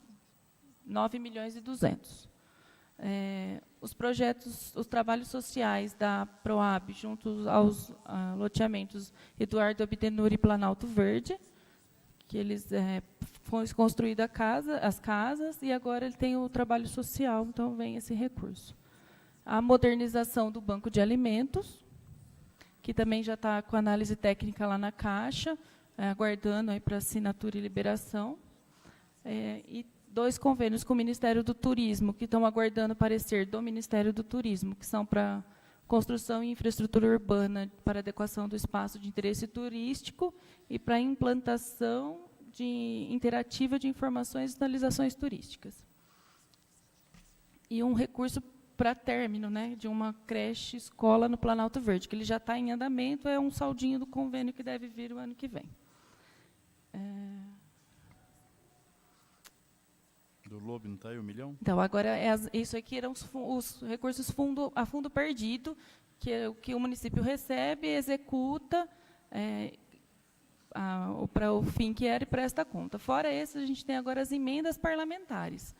9 milhões e 200. Os projetos, os trabalhos sociais da PROAB, junto aos loteamentos Eduardo Abdenur e Planalto Verde, que eles foi construída as casas, e agora ele tem o trabalho social, então vem esse recurso. A modernização do banco de alimentos, que também já está com análise técnica lá na Caixa, aguardando aí para assinatura e liberação. E 2 convênios com o Ministério do Turismo, que estão aguardando parecer do Ministério do Turismo, que são para construção e infraestrutura urbana para adequação do espaço de interesse turístico e para implantação interativa de informações e sinalizações turísticas. E um recurso para término, de uma creche escola no Planalto Verde, que ele já está em andamento, é um saldinho do convênio que deve vir o ano que vem. Do Lobo não está aí 1 milhão? Então, agora, isso aqui eram os recursos a fundo perdido, que é o que o município recebe, executa para o fim que era e presta conta. Fora esse, a gente tem agora as emendas parlamentares.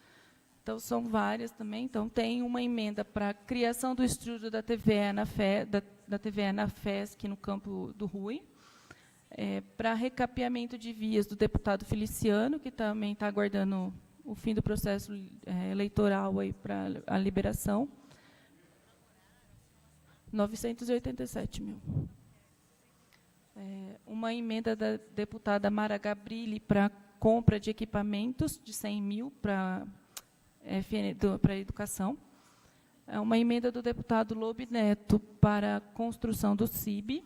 Então, são várias também. Então, tem uma emenda para a criação do estúdio da TVE na FESC, no Campo do Rui, para recapeamento de vias do deputado Feliciano, que também está aguardando o fim do processo eleitoral aí para a liberação. 987 mil. Uma emenda da deputada Mara Gabrilli para compra de equipamentos de 100 mil para a educação. Uma emenda do deputado Lobe Neto para a construção do CIB.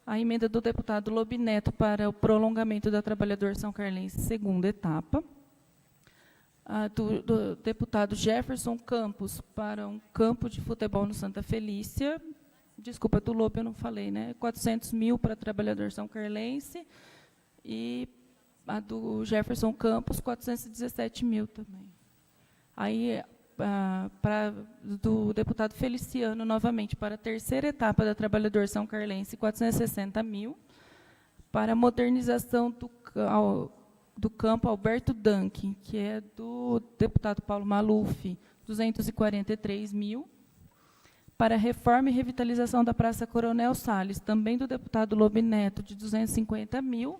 A emenda do deputado Lobe Neto para o prolongamento da Trabalhador São Carlense, segunda etapa. A do deputado Jefferson Campos para um campo de futebol no Santa Felícia. Desculpa, do Lobe eu não falei, 400 mil para Trabalhador São Carlense. E a do Jefferson Campos, 417 mil também. Aí, do deputado Feliciano, novamente, para a terceira etapa da Trabalhador São Carlense, 460 mil. Para a modernização do campo Alberto Duncan, que é do deputado Paulo Maluf, 243 mil. Para a reforma e revitalização da Praça Coronel Salles, também do deputado Lobe Neto, de 250 mil.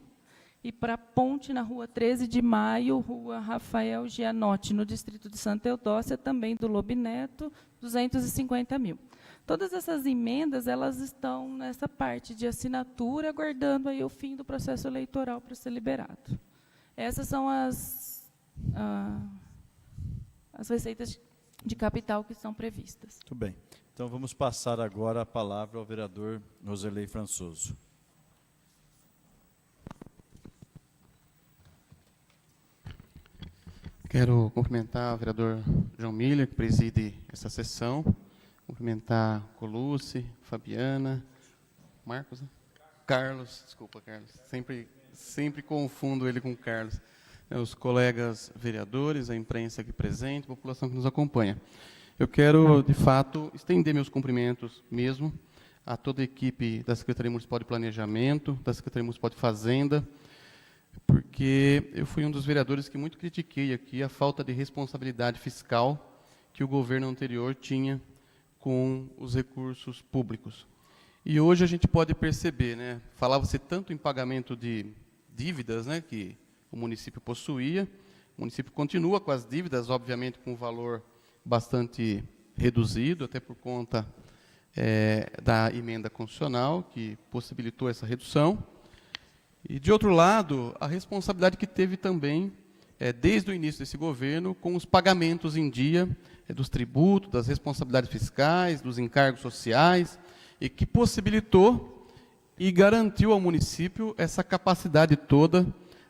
E para a ponte na Rua 13 de Maio, Rua Rafael Gianotti, no distrito de Santa Eudócia, também do Lobe Neto, 250 mil. Todas essas emendas, elas estão nessa parte de assinatura, aguardando aí o fim do processo eleitoral para ser liberado. Essas são as receitas de capital que estão previstas. Muito bem. Então, vamos passar agora a palavra ao vereador Roserlei Françoso. Quero cumprimentar o vereador João Miller, que preside essa sessão, cumprimentar Colucci, Fabiana, Marcos, né? Carlos, desculpa, Carlos, sempre confundo ele com Carlos, os colegas vereadores, a imprensa aqui presente, a população que nos acompanha. Eu quero, de fato, estender meus cumprimentos mesmo a toda a equipe da Secretaria Municipal de Planejamento, da Secretaria Municipal de Fazenda, porque eu fui um dos vereadores que muito critiquei aqui a falta de responsabilidade fiscal que o governo anterior tinha com os recursos públicos. E hoje a gente pode perceber, né, falava-se tanto em pagamento de dívidas, né, que o município possuía, o município continua com as dívidas, obviamente com um valor bastante reduzido, até por conta da emenda constitucional, que possibilitou essa redução. E, de outro lado, a responsabilidade que teve também, desde o início desse governo, com os pagamentos em dia dos tributos, das responsabilidades fiscais, dos encargos sociais, e que possibilitou e garantiu ao município essa capacidade toda,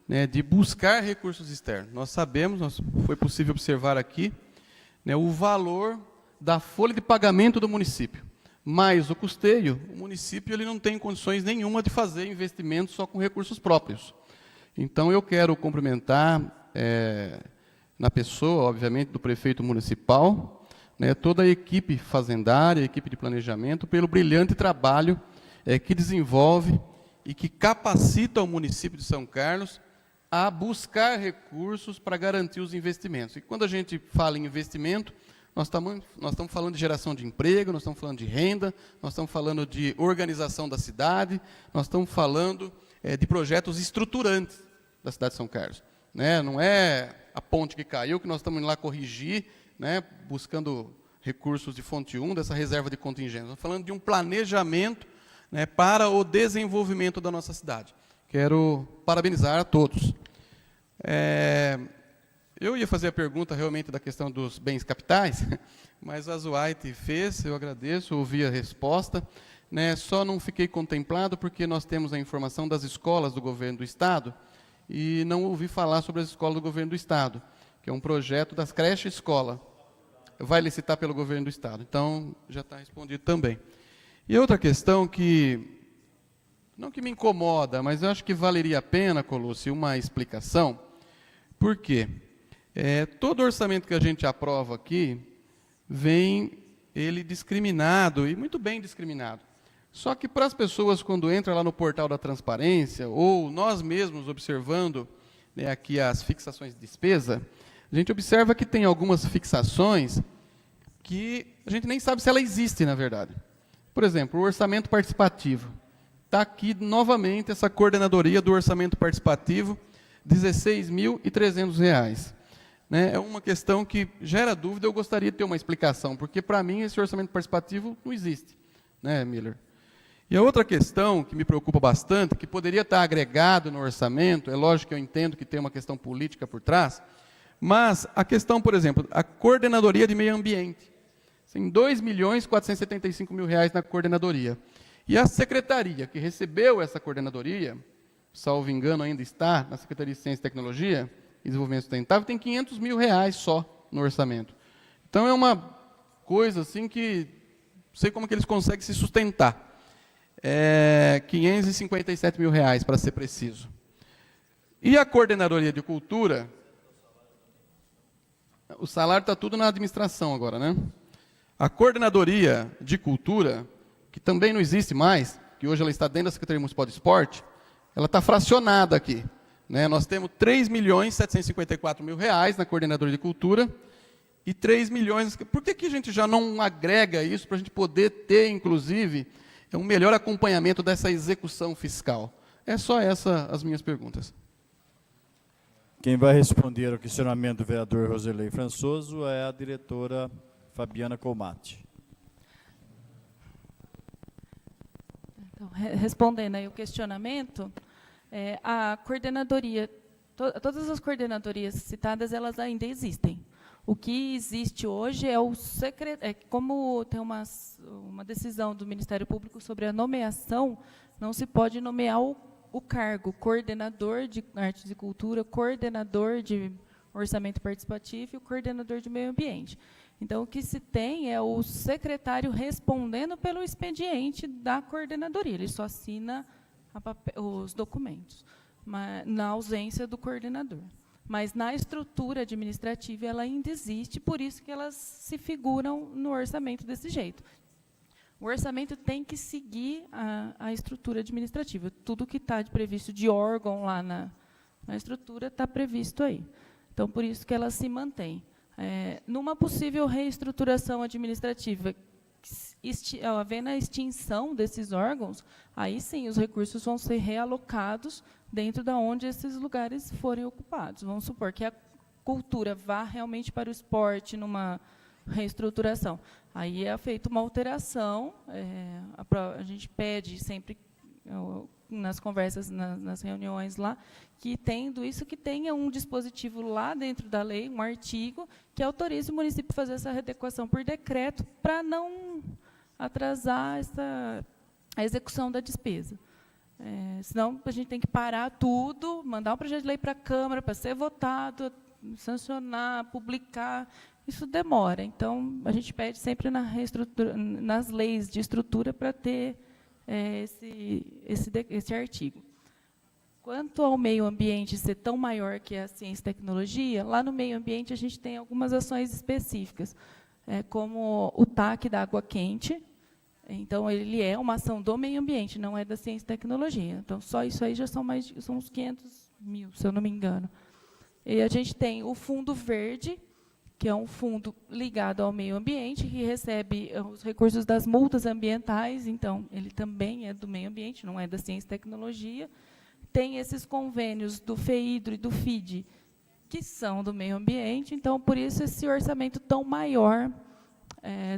né, de buscar recursos externos. Nós sabemos, foi possível observar aqui, né, o valor da folha de pagamento do município. Mais o custeio, o município ele não tem condições nenhuma de fazer investimentos só com recursos próprios. Então, eu quero cumprimentar, na pessoa, obviamente, do prefeito municipal, né, toda a equipe fazendária, a equipe de planejamento, pelo brilhante trabalho que desenvolve e que capacita o município de São Carlos a buscar recursos para garantir os investimentos. E quando a gente fala em investimento, nós estamos falando de geração de emprego, nós estamos falando de renda, nós estamos falando de organização da cidade, nós estamos falando de projetos estruturantes da cidade de São Carlos. Né? Não é a ponte que caiu que nós estamos indo lá corrigir, né, buscando recursos de fonte 1, dessa reserva de contingência. Nós estamos falando de um planejamento, né, para o desenvolvimento da nossa cidade. Quero parabenizar a todos. Eu ia fazer a pergunta realmente da questão dos bens capitais, mas a Zuaite fez, eu agradeço, ouvi a resposta. Né, só não fiquei contemplado porque nós temos a informação das escolas do governo do Estado e não ouvi falar sobre as escolas do governo do Estado, que é um projeto das creches escola. Vai licitar pelo governo do Estado. Então, já está respondido também. E outra questão que, não que me incomoda, mas eu acho que valeria a pena, Colucci, uma explicação. Por quê? Todo orçamento que a gente aprova aqui, vem ele discriminado, e muito bem discriminado. Só que para as pessoas, quando entram lá no portal da transparência, ou nós mesmos observando, né, aqui as fixações de despesa, a gente observa que tem algumas fixações que a gente nem sabe se ela existe, na verdade. Por exemplo, o orçamento participativo. Está aqui, novamente, essa coordenadoria do orçamento participativo, R$ 16.300. Né? É uma questão que gera dúvida, eu gostaria de ter uma explicação, porque, para mim, esse orçamento participativo não existe, né, Miller? E a outra questão que me preocupa bastante, que poderia estar agregado no orçamento, é lógico que eu entendo que tem uma questão política por trás, mas a questão, por exemplo, a coordenadoria de meio ambiente. Tem R$ 2.475.000 na coordenadoria. E a secretaria que recebeu essa coordenadoria, salvo engano ainda está na Secretaria de Ciência e Tecnologia e Desenvolvimento Sustentável, tem R$ 500.000 só no orçamento. Então, é uma coisa assim que não sei como que eles conseguem se sustentar. R$ 557.000, para ser preciso. E a coordenadoria de cultura... O salário está tudo na administração agora, né? A coordenadoria de cultura, que também não existe mais, que hoje ela está dentro da Secretaria Municipal de Esporte, ela está fracionada aqui, né? Nós temos R$ 3.754.000 na coordenadoria de cultura e 3 milhões... Por que a gente já não agrega isso para a gente poder ter, inclusive, um melhor acompanhamento dessa execução fiscal? É só essa as minhas perguntas. Quem vai responder ao questionamento do vereador Roselei Françoso é a diretora Fabiana Comatti. Então, respondendo aí o questionamento, a coordenadoria, todas as coordenadorias citadas, elas ainda existem. O que existe hoje é o como tem uma decisão do Ministério Público sobre a nomeação, não se pode nomear o cargo coordenador de artes e cultura, coordenador de orçamento participativo e o coordenador de meio ambiente. Então, o que se tem é o secretário respondendo pelo expediente da coordenadoria. Ele só assina os documentos, na ausência do coordenador. Mas, na estrutura administrativa, ela ainda existe, por isso que elas se figuram no orçamento desse jeito. O orçamento tem que seguir a estrutura administrativa. Tudo que está previsto de órgão lá na estrutura está previsto aí. Então, por isso que ela se mantém. Numa possível reestruturação administrativa, havendo a extinção desses órgãos, aí sim os recursos vão ser realocados dentro de onde esses lugares forem ocupados. Vamos supor que a cultura vá realmente para o esporte numa reestruturação. Aí é feita uma alteração, a gente pede sempre, nas conversas, nas reuniões lá, que tendo isso, que tenha um dispositivo lá dentro da lei, um artigo, que autorize o município a fazer essa readequação por decreto, para não atrasar a execução da despesa. Senão, a gente tem que parar tudo, mandar um projeto de lei para a Câmara, para ser votado, sancionar, publicar. Isso demora. Então, a gente pede sempre nas leis de estrutura para ter esse artigo. Quanto ao meio ambiente ser tão maior que a ciência e tecnologia, lá no meio ambiente a gente tem algumas ações específicas, como o TAC da água quente. Então, ele é uma ação do meio ambiente, não é da ciência e tecnologia. Então, só isso aí já são uns 500 mil, se eu não me engano. E a gente tem o Fundo Verde, que é um fundo ligado ao meio ambiente, que recebe os recursos das multas ambientais, então, ele também é do meio ambiente, não é da ciência e tecnologia. Tem esses convênios do FEIDRO e do FIDE, que são do meio ambiente, então, por isso, esse orçamento tão maior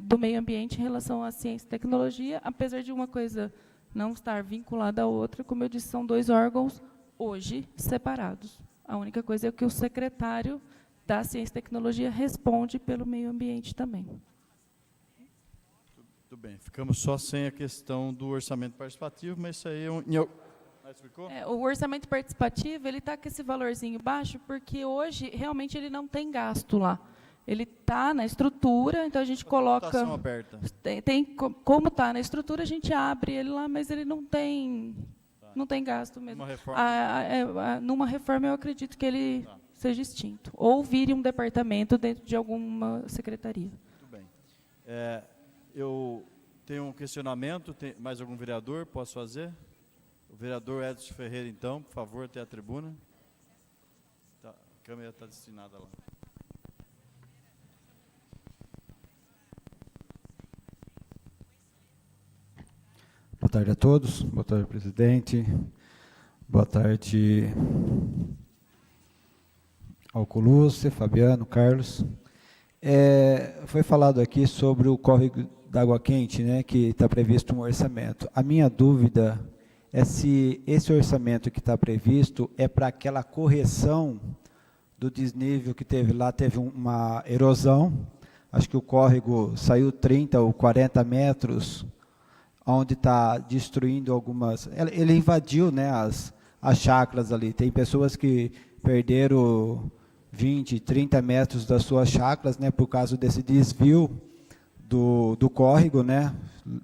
do meio ambiente em relação à ciência e tecnologia, apesar de uma coisa não estar vinculada à outra, como eu disse, são dois órgãos, hoje, separados. A única coisa é que o secretário da Ciência e Tecnologia responde pelo meio ambiente também. Tudo bem, ficamos só sem a questão do orçamento participativo, mas isso aí é o orçamento participativo, ele está com esse valorzinho baixo, porque hoje, realmente, ele não tem gasto lá. Ele está na estrutura, então a gente coloca... aberta. Como está na estrutura, a gente abre ele lá, mas ele não tem gasto mesmo. Uma reforma. Numa reforma, eu acredito que ele seja extinto. Ou vire um departamento dentro de alguma secretaria. Muito bem. Eu tenho um questionamento. Tem mais algum vereador? Posso fazer? O vereador Edson Ferreira, então, por favor, até a tribuna. A câmera está destinada lá. Boa tarde a todos. Boa tarde, presidente. Boa tarde ao Colucci, Fabiano, Carlos. Foi falado aqui sobre o córrego da água quente, né, que está previsto um orçamento. A minha dúvida é se esse orçamento que está previsto é para aquela correção do desnível que teve lá, teve uma erosão, acho que o córrego saiu 30 ou 40 metros, onde está destruindo algumas... Ele invadiu, né, as chácaras ali. Tem pessoas que perderam 20, 30 metros das suas chácaras, né, por causa desse desvio do córrego, né.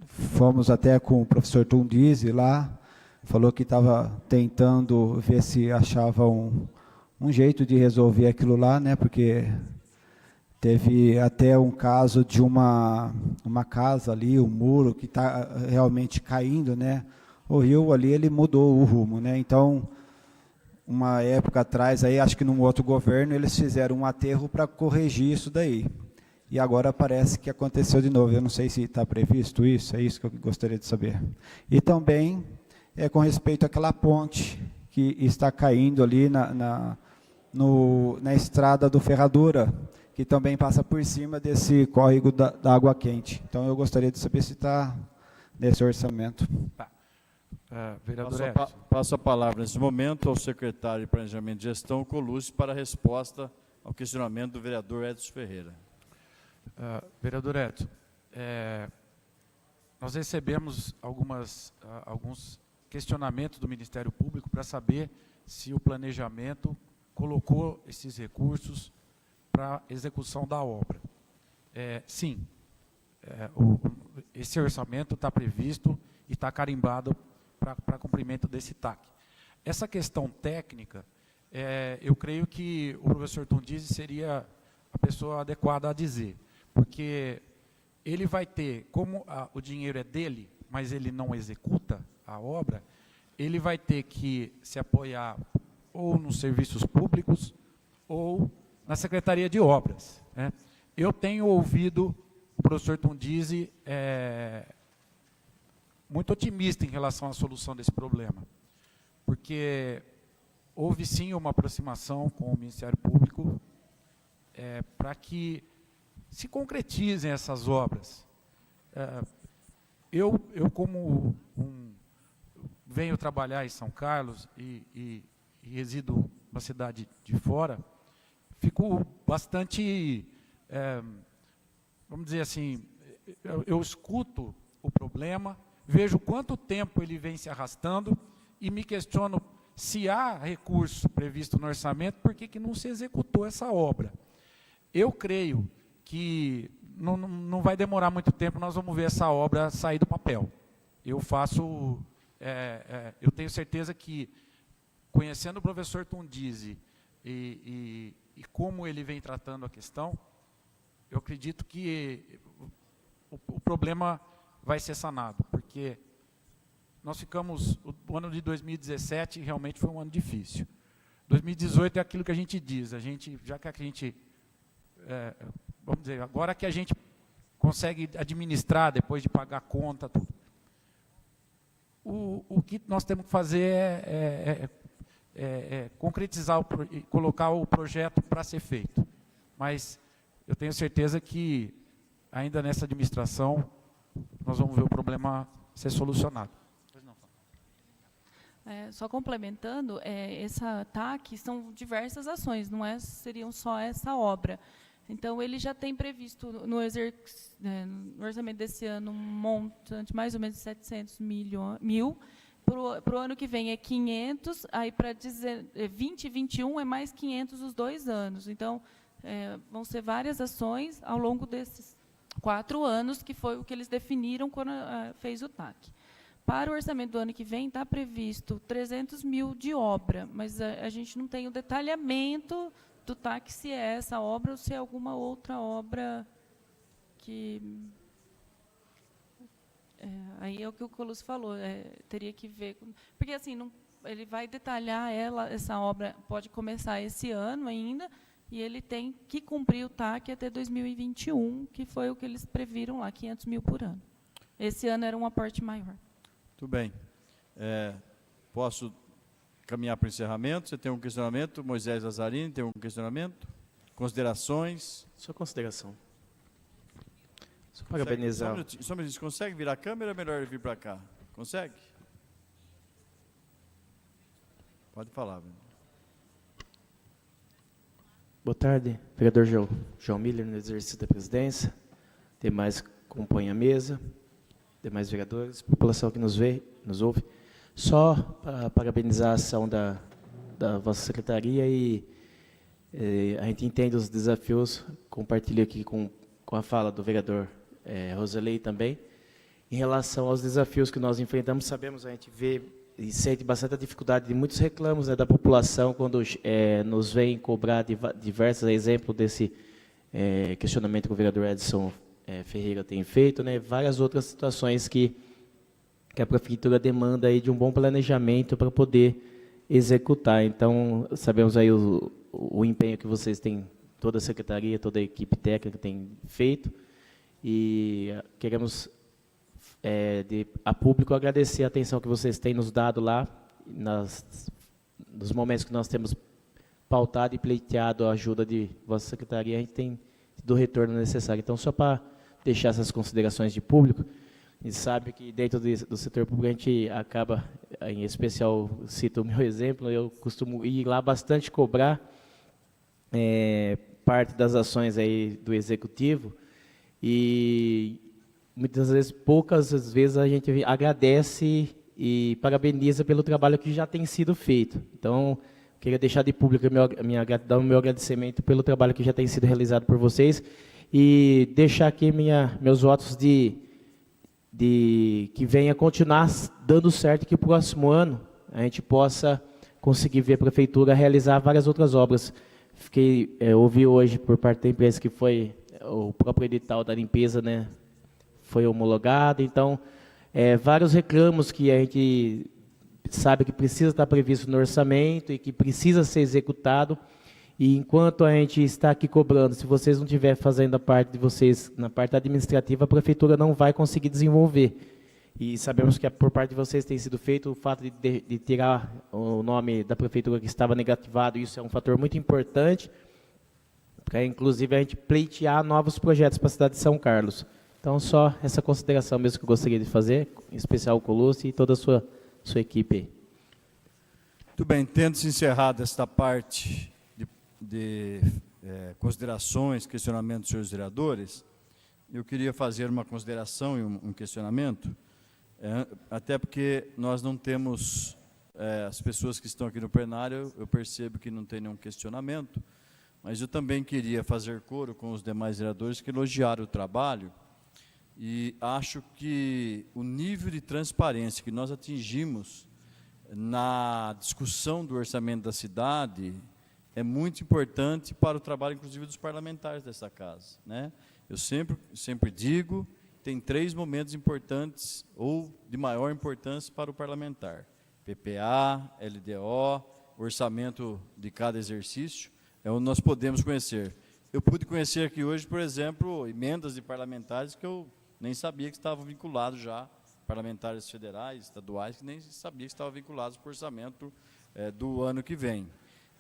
Fomos até com o professor Tundizzi lá, falou que estava tentando ver se achava um jeito de resolver aquilo lá, né, porque Teve até um caso de uma casa ali, um muro que está realmente caindo, né? O rio ali, ele mudou o rumo, né? Então, uma época atrás, aí, acho que num outro governo, eles fizeram um aterro para corrigir isso daí. E agora parece que aconteceu de novo. Eu não sei se está previsto isso, é isso que eu gostaria de saber. E também, com respeito àquela ponte que está caindo ali na estrada do Ferradura, que também passa por cima desse córrego da água quente. Então, eu gostaria de saber se está nesse orçamento. Vereador Edson. Passo a palavra, nesse momento, ao secretário de Planejamento e Gestão, Colucci, para a resposta ao questionamento do vereador Edson Ferreira. Vereador Edson, nós recebemos alguns questionamentos do Ministério Público para saber se o planejamento colocou esses recursos para execução da obra. Sim, esse orçamento está previsto e está carimbado para cumprimento desse TAC. Essa questão técnica, eu creio que o professor Tondizzi seria a pessoa adequada a dizer, porque ele vai ter, como o dinheiro é dele, mas ele não executa a obra, ele vai ter que se apoiar ou nos serviços públicos ou na Secretaria de Obras, né? Eu tenho ouvido o professor Tondizzi muito otimista em relação à solução desse problema, porque houve sim uma aproximação com o Ministério Público para que se concretizem essas obras. Eu como venho trabalhar em São Carlos e resido na cidade de fora, fico bastante, vamos dizer assim, eu escuto o problema, vejo quanto tempo ele vem se arrastando e me questiono se há recurso previsto no orçamento, por que não se executou essa obra. Eu creio que não vai demorar muito tempo, nós vamos ver essa obra sair do papel. Eu tenho certeza que, conhecendo o professor Tondizzi e como ele vem tratando a questão, eu acredito que o problema vai ser sanado, porque nós ficamos, o ano de 2017 realmente foi um ano difícil. 2018 é aquilo que a gente diz, vamos dizer, agora que a gente consegue administrar, depois de pagar a conta, tudo. O que nós temos que fazer é concretizar, colocar o projeto para ser feito. Mas eu tenho certeza que, ainda nessa administração, nós vamos ver o problema ser solucionado. Só complementando, essa TAC são diversas ações, não seriam só essa obra. Então, ele já tem previsto no orçamento desse ano um montante mais ou menos de 700 mil. Para o ano que vem é 500, aí para 20 e 21 é mais 500 os 2 anos. Então, vão ser várias ações ao longo desses 4 anos, que foi o que eles definiram quando fez o TAC. Para o orçamento do ano que vem, está previsto 300 mil de obra, mas a gente não tem o detalhamento do TAC, se é essa obra ou se é alguma outra obra que... aí é o que o Colucci falou, teria que ver... Porque, assim, ele vai detalhar essa obra, pode começar esse ano ainda, e ele tem que cumprir o TAC até 2021, que foi o que eles previram lá, 500 mil por ano. Esse ano era um aporte maior. Muito bem. Posso caminhar para o encerramento? Você tem um questionamento? Moisés Lazzarini tem um questionamento? Considerações? Sua consideração. Só parabenizar. Só um minutinho. Consegue virar a câmera ou é melhor vir para cá? Consegue? Pode falar. Velho. Boa tarde, vereador João Miller, no exercício da presidência, demais que compõem a mesa, demais vereadores, população que nos ouve. Só para parabenizar a ação da vossa secretaria e a gente entende os desafios, compartilho aqui com a fala do vereador Roselei também. Em relação aos desafios que nós enfrentamos, sabemos, a gente vê e sente bastante a dificuldade de muitos reclamos da população quando nos vem cobrar diversos exemplos desse questionamento que o vereador Edson Ferreira tem feito, né, várias outras situações que a prefeitura demanda aí de um bom planejamento para poder executar. Então, sabemos aí o empenho que vocês têm, toda a secretaria, toda a equipe técnica tem feito, e queremos, a público, agradecer a atenção que vocês têm nos dado lá, nos momentos que nós temos pautado e pleiteado a ajuda de vossa secretaria, a gente tem tido o retorno necessário. Então, só para deixar essas considerações de público, a gente sabe que dentro do setor público a gente acaba, em especial, cito o meu exemplo, eu costumo ir lá bastante cobrar parte das ações aí do executivo, e muitas vezes, poucas vezes, a gente agradece e parabeniza pelo trabalho que já tem sido feito. Então, queria deixar de público a minha gratidão, o meu agradecimento pelo trabalho que já tem sido realizado por vocês, e deixar aqui meus votos de que venha continuar dando certo, que o próximo ano a gente possa conseguir ver a prefeitura realizar várias outras obras. Ouvi hoje por parte da empresa que foi o próprio edital da limpeza, né, foi homologado. Então, vários reclamos que a gente sabe que precisa estar previsto no orçamento e que precisa ser executado. E enquanto a gente está aqui cobrando, se vocês não estiverem fazendo a parte de vocês na parte administrativa, a prefeitura não vai conseguir desenvolver. E sabemos que por parte de vocês tem sido feito o fato de tirar o nome da prefeitura que estava negativado. Isso é um fator muito importante, para inclusive a gente pleitear novos projetos para a cidade de São Carlos. Então, só essa consideração mesmo que eu gostaria de fazer, em especial o Colucci e toda a sua equipe aí. Muito bem, tendo-se encerrado esta parte de considerações, questionamentos dos senhores vereadores, eu queria fazer uma consideração e um questionamento, até porque nós não temos, as pessoas que estão aqui no plenário, eu percebo que não tem nenhum questionamento, mas eu também queria fazer coro com os demais vereadores que elogiaram o trabalho, e acho que o nível de transparência que nós atingimos na discussão do orçamento da cidade é muito importante para o trabalho, inclusive, dos parlamentares dessa casa, né? Eu sempre digo, tem 3 momentos importantes ou de maior importância para o parlamentar: PPA, LDO, orçamento de cada exercício, é onde nós podemos conhecer. Eu pude conhecer aqui hoje, por exemplo, emendas de parlamentares que eu nem sabia que estavam vinculados já, parlamentares federais, estaduais, que nem sabia que estavam vinculados para o orçamento do ano que vem.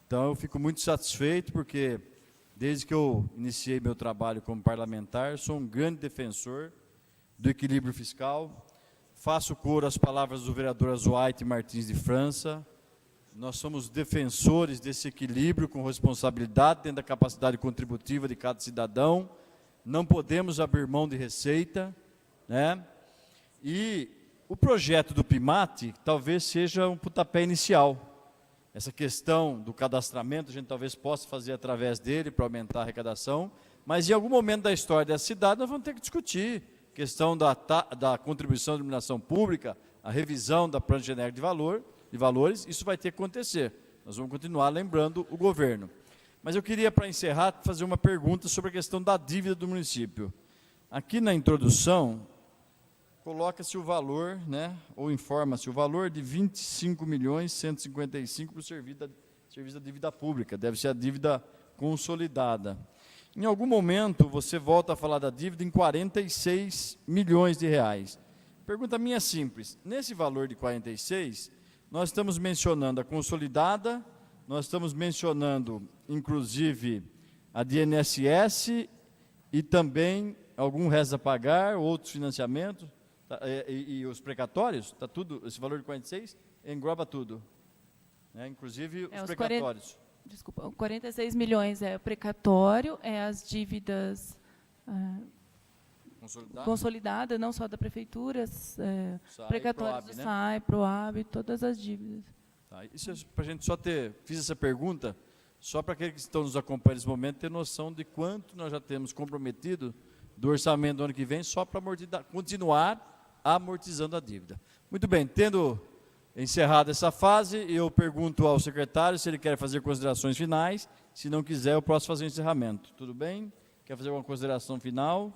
Então, eu fico muito satisfeito, porque desde que eu iniciei meu trabalho como parlamentar, sou um grande defensor do equilíbrio fiscal, faço coro às palavras do vereador Azuaite Martins de França. Nós somos defensores desse equilíbrio com responsabilidade dentro da capacidade contributiva de cada cidadão, não podemos abrir mão de receita, né? E o projeto do PIMAT talvez seja um pontapé inicial. Essa questão do cadastramento, a gente talvez possa fazer através dele para aumentar a arrecadação, mas em algum momento da história da cidade nós vamos ter que discutir a questão da contribuição de iluminação pública, a revisão da plano genérico de valores, isso vai ter que acontecer. Nós vamos continuar lembrando o governo. Mas eu queria, para encerrar, fazer uma pergunta sobre a questão da dívida do município. Aqui na introdução, coloca-se o valor, né, ou informa-se o valor de 25.155 para o serviço da dívida pública, deve ser a dívida consolidada. Em algum momento, você volta a falar da dívida em 46 milhões de reais. Pergunta minha é simples: nesse valor de 46, nós estamos mencionando a consolidada, nós estamos mencionando, inclusive, a de INSS e também algum resto a pagar, outros financiamentos, e os precatórios, está tudo, esse valor de 46 engloba tudo, né? Inclusive os precatórios. Desculpa, 46 milhões é o precatório, é as dívidas consolidadas, não só da prefeitura, precatórios do SAI, PROAB, todas as dívidas. Tá, isso é para a gente só fiz essa pergunta, só para aqueles que estão nos acompanhando nesse momento, ter noção de quanto nós já temos comprometido do orçamento do ano que vem, só para continuar amortizando a dívida. Muito bem, tendo encerrado essa fase, eu pergunto ao secretário se ele quer fazer considerações finais. Se não quiser, eu posso fazer o encerramento. Tudo bem? Quer fazer uma consideração final?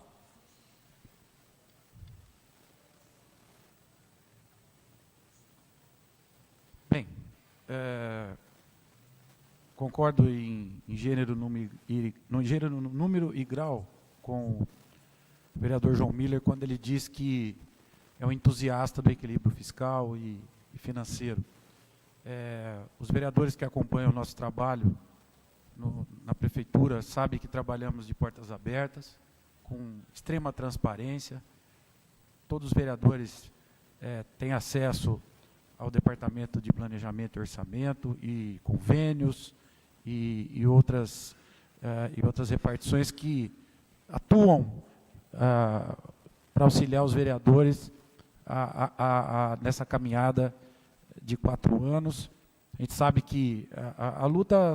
Bem, concordo em gênero, número e grau com o vereador João Miller quando ele diz que é um entusiasta do equilíbrio fiscal e financeiro. Os vereadores que acompanham o nosso trabalho na prefeitura sabem que trabalhamos de portas abertas, com extrema transparência. Todos os vereadores têm acesso ao Departamento de Planejamento e Orçamento e convênios e outras repartições que atuam para auxiliar os vereadores nessa caminhada de 4 anos. A gente sabe que a luta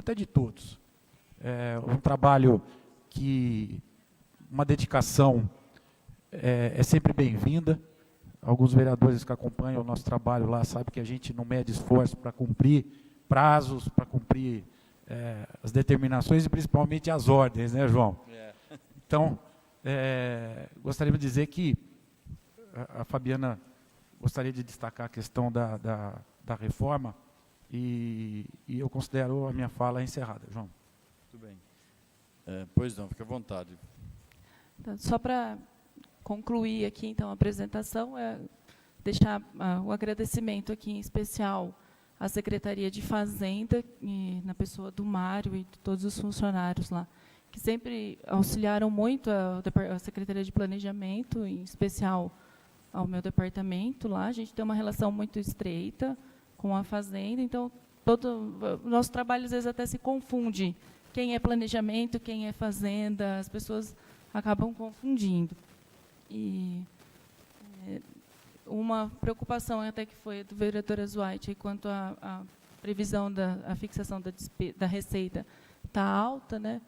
é de todos. É um trabalho que uma dedicação é sempre bem-vinda. Alguns vereadores que acompanham o nosso trabalho lá sabem que a gente não mede esforço para cumprir prazos, para cumprir as determinações e principalmente as ordens, né, João? Então, gostaria de dizer que a Fabiana gostaria de destacar a questão da reforma e eu considero a minha fala encerrada, João. Muito bem. Pois não, fique à vontade. Só para concluir aqui, então, a apresentação, deixar o agradecimento aqui em especial à Secretaria de Fazenda, na pessoa do Mário e de todos os funcionários lá, que sempre auxiliaram muito a Secretaria de Planejamento, em especial ao meu departamento lá. A gente tem uma relação muito estreita com a Fazenda, então o nosso trabalho às vezes até se confunde. Quem é planejamento, quem é Fazenda, as pessoas acabam confundindo. E uma preocupação até que foi do vereador White, quanto à previsão da fixação da receita está alta, né?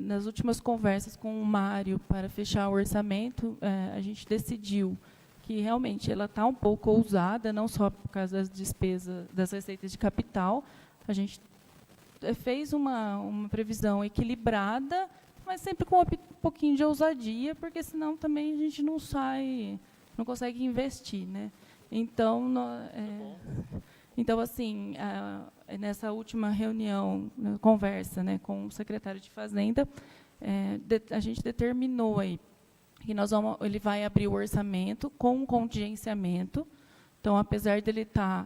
Nas últimas conversas com o Mário para fechar o orçamento, a gente decidiu que realmente ela está um pouco ousada, não só por causa das despesas, das receitas de capital. A gente fez uma previsão equilibrada, mas sempre com um pouquinho de ousadia, porque senão também a gente não consegue investir, né? Então, assim, nessa última reunião, conversa, né, com o secretário de Fazenda, a gente determinou aí que ele vai abrir o orçamento com um contingenciamento. Então, apesar dele estar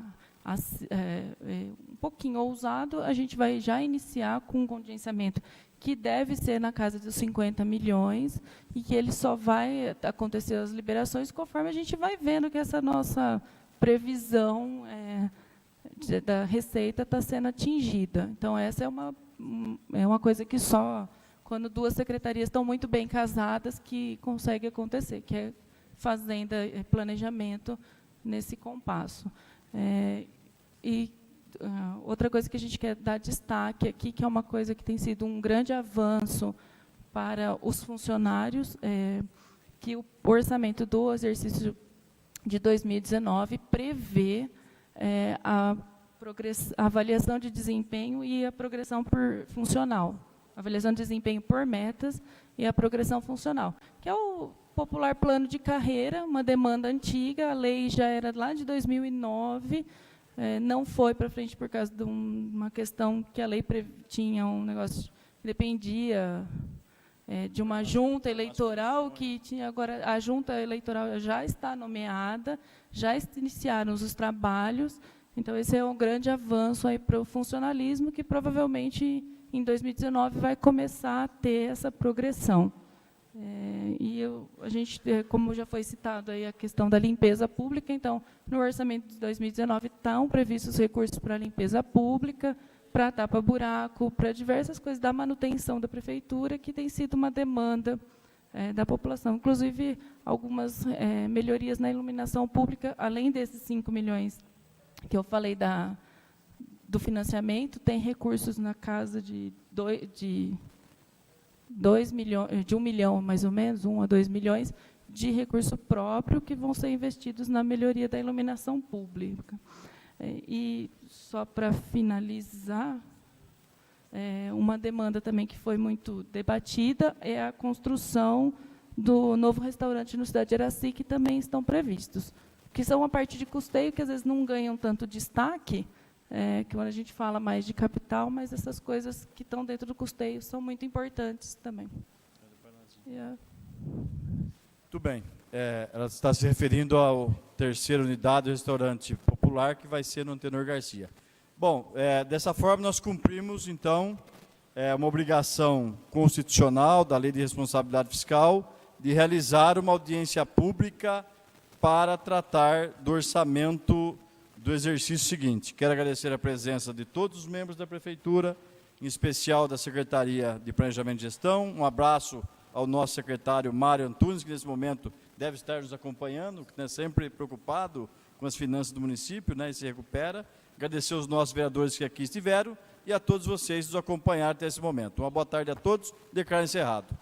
um pouquinho ousado, a gente vai já iniciar com um contingenciamento que deve ser na casa dos 50 milhões e que ele só vai acontecer as liberações conforme a gente vai vendo que essa nossa previsão da receita está sendo atingida. Então, essa é uma coisa que só quando duas secretarias estão muito bem casadas que consegue acontecer, que é Fazenda e Planejamento nesse compasso. Outra coisa que a gente quer dar destaque aqui, que é uma coisa que tem sido um grande avanço para os funcionários, que o orçamento do exercício de 2019 prevê a avaliação de desempenho e a progressão por funcional. A avaliação de desempenho por metas e a progressão funcional, que é o popular plano de carreira, uma demanda antiga, a lei já era lá de 2009, não foi para frente por causa de uma questão que a lei tinha um negócio que dependia de uma junta eleitoral que tinha agora. A junta eleitoral já está nomeada, já iniciaram os trabalhos, então esse é um grande avanço aí para o funcionalismo, que provavelmente em 2019 vai começar a ter essa progressão. A gente, como já foi citado aí a questão da limpeza pública, então, no orçamento de 2019 estão previstos recursos para a limpeza pública, para tapa-buraco, para diversas coisas da manutenção da prefeitura, que tem sido uma demanda da população. Inclusive, algumas melhorias na iluminação pública, além desses 5 milhões que eu falei do financiamento, tem recursos na casa de 1 milhão, mais ou menos, 1 a 2 milhões, de recurso próprio que vão ser investidos na melhoria da iluminação pública. E, só para finalizar, uma demanda também que foi muito debatida é a construção do novo restaurante no Cidade de Iraci, que também estão previstos, que são uma parte de custeio que às vezes não ganham tanto destaque, que quando a gente fala mais de capital, mas essas coisas que estão dentro do custeio são muito importantes também. Muito bem. Ela está se referindo à terceira unidade do restaurante popular, que vai ser no Antenor Garcia. Bom, dessa forma nós cumprimos, então, uma obrigação constitucional da Lei de Responsabilidade Fiscal de realizar uma audiência pública para tratar do orçamento do exercício seguinte. Quero agradecer a presença de todos os membros da Prefeitura, em especial da Secretaria de Planejamento e Gestão. Um abraço ao nosso secretário Mário Antunes, que nesse momento deve estar nos acompanhando, que é sempre preocupado com as finanças do município, né, e se recupera. Agradecer aos nossos vereadores que aqui estiveram e a todos vocês que nos acompanharam até esse momento. Uma boa tarde a todos. Declaro encerrado.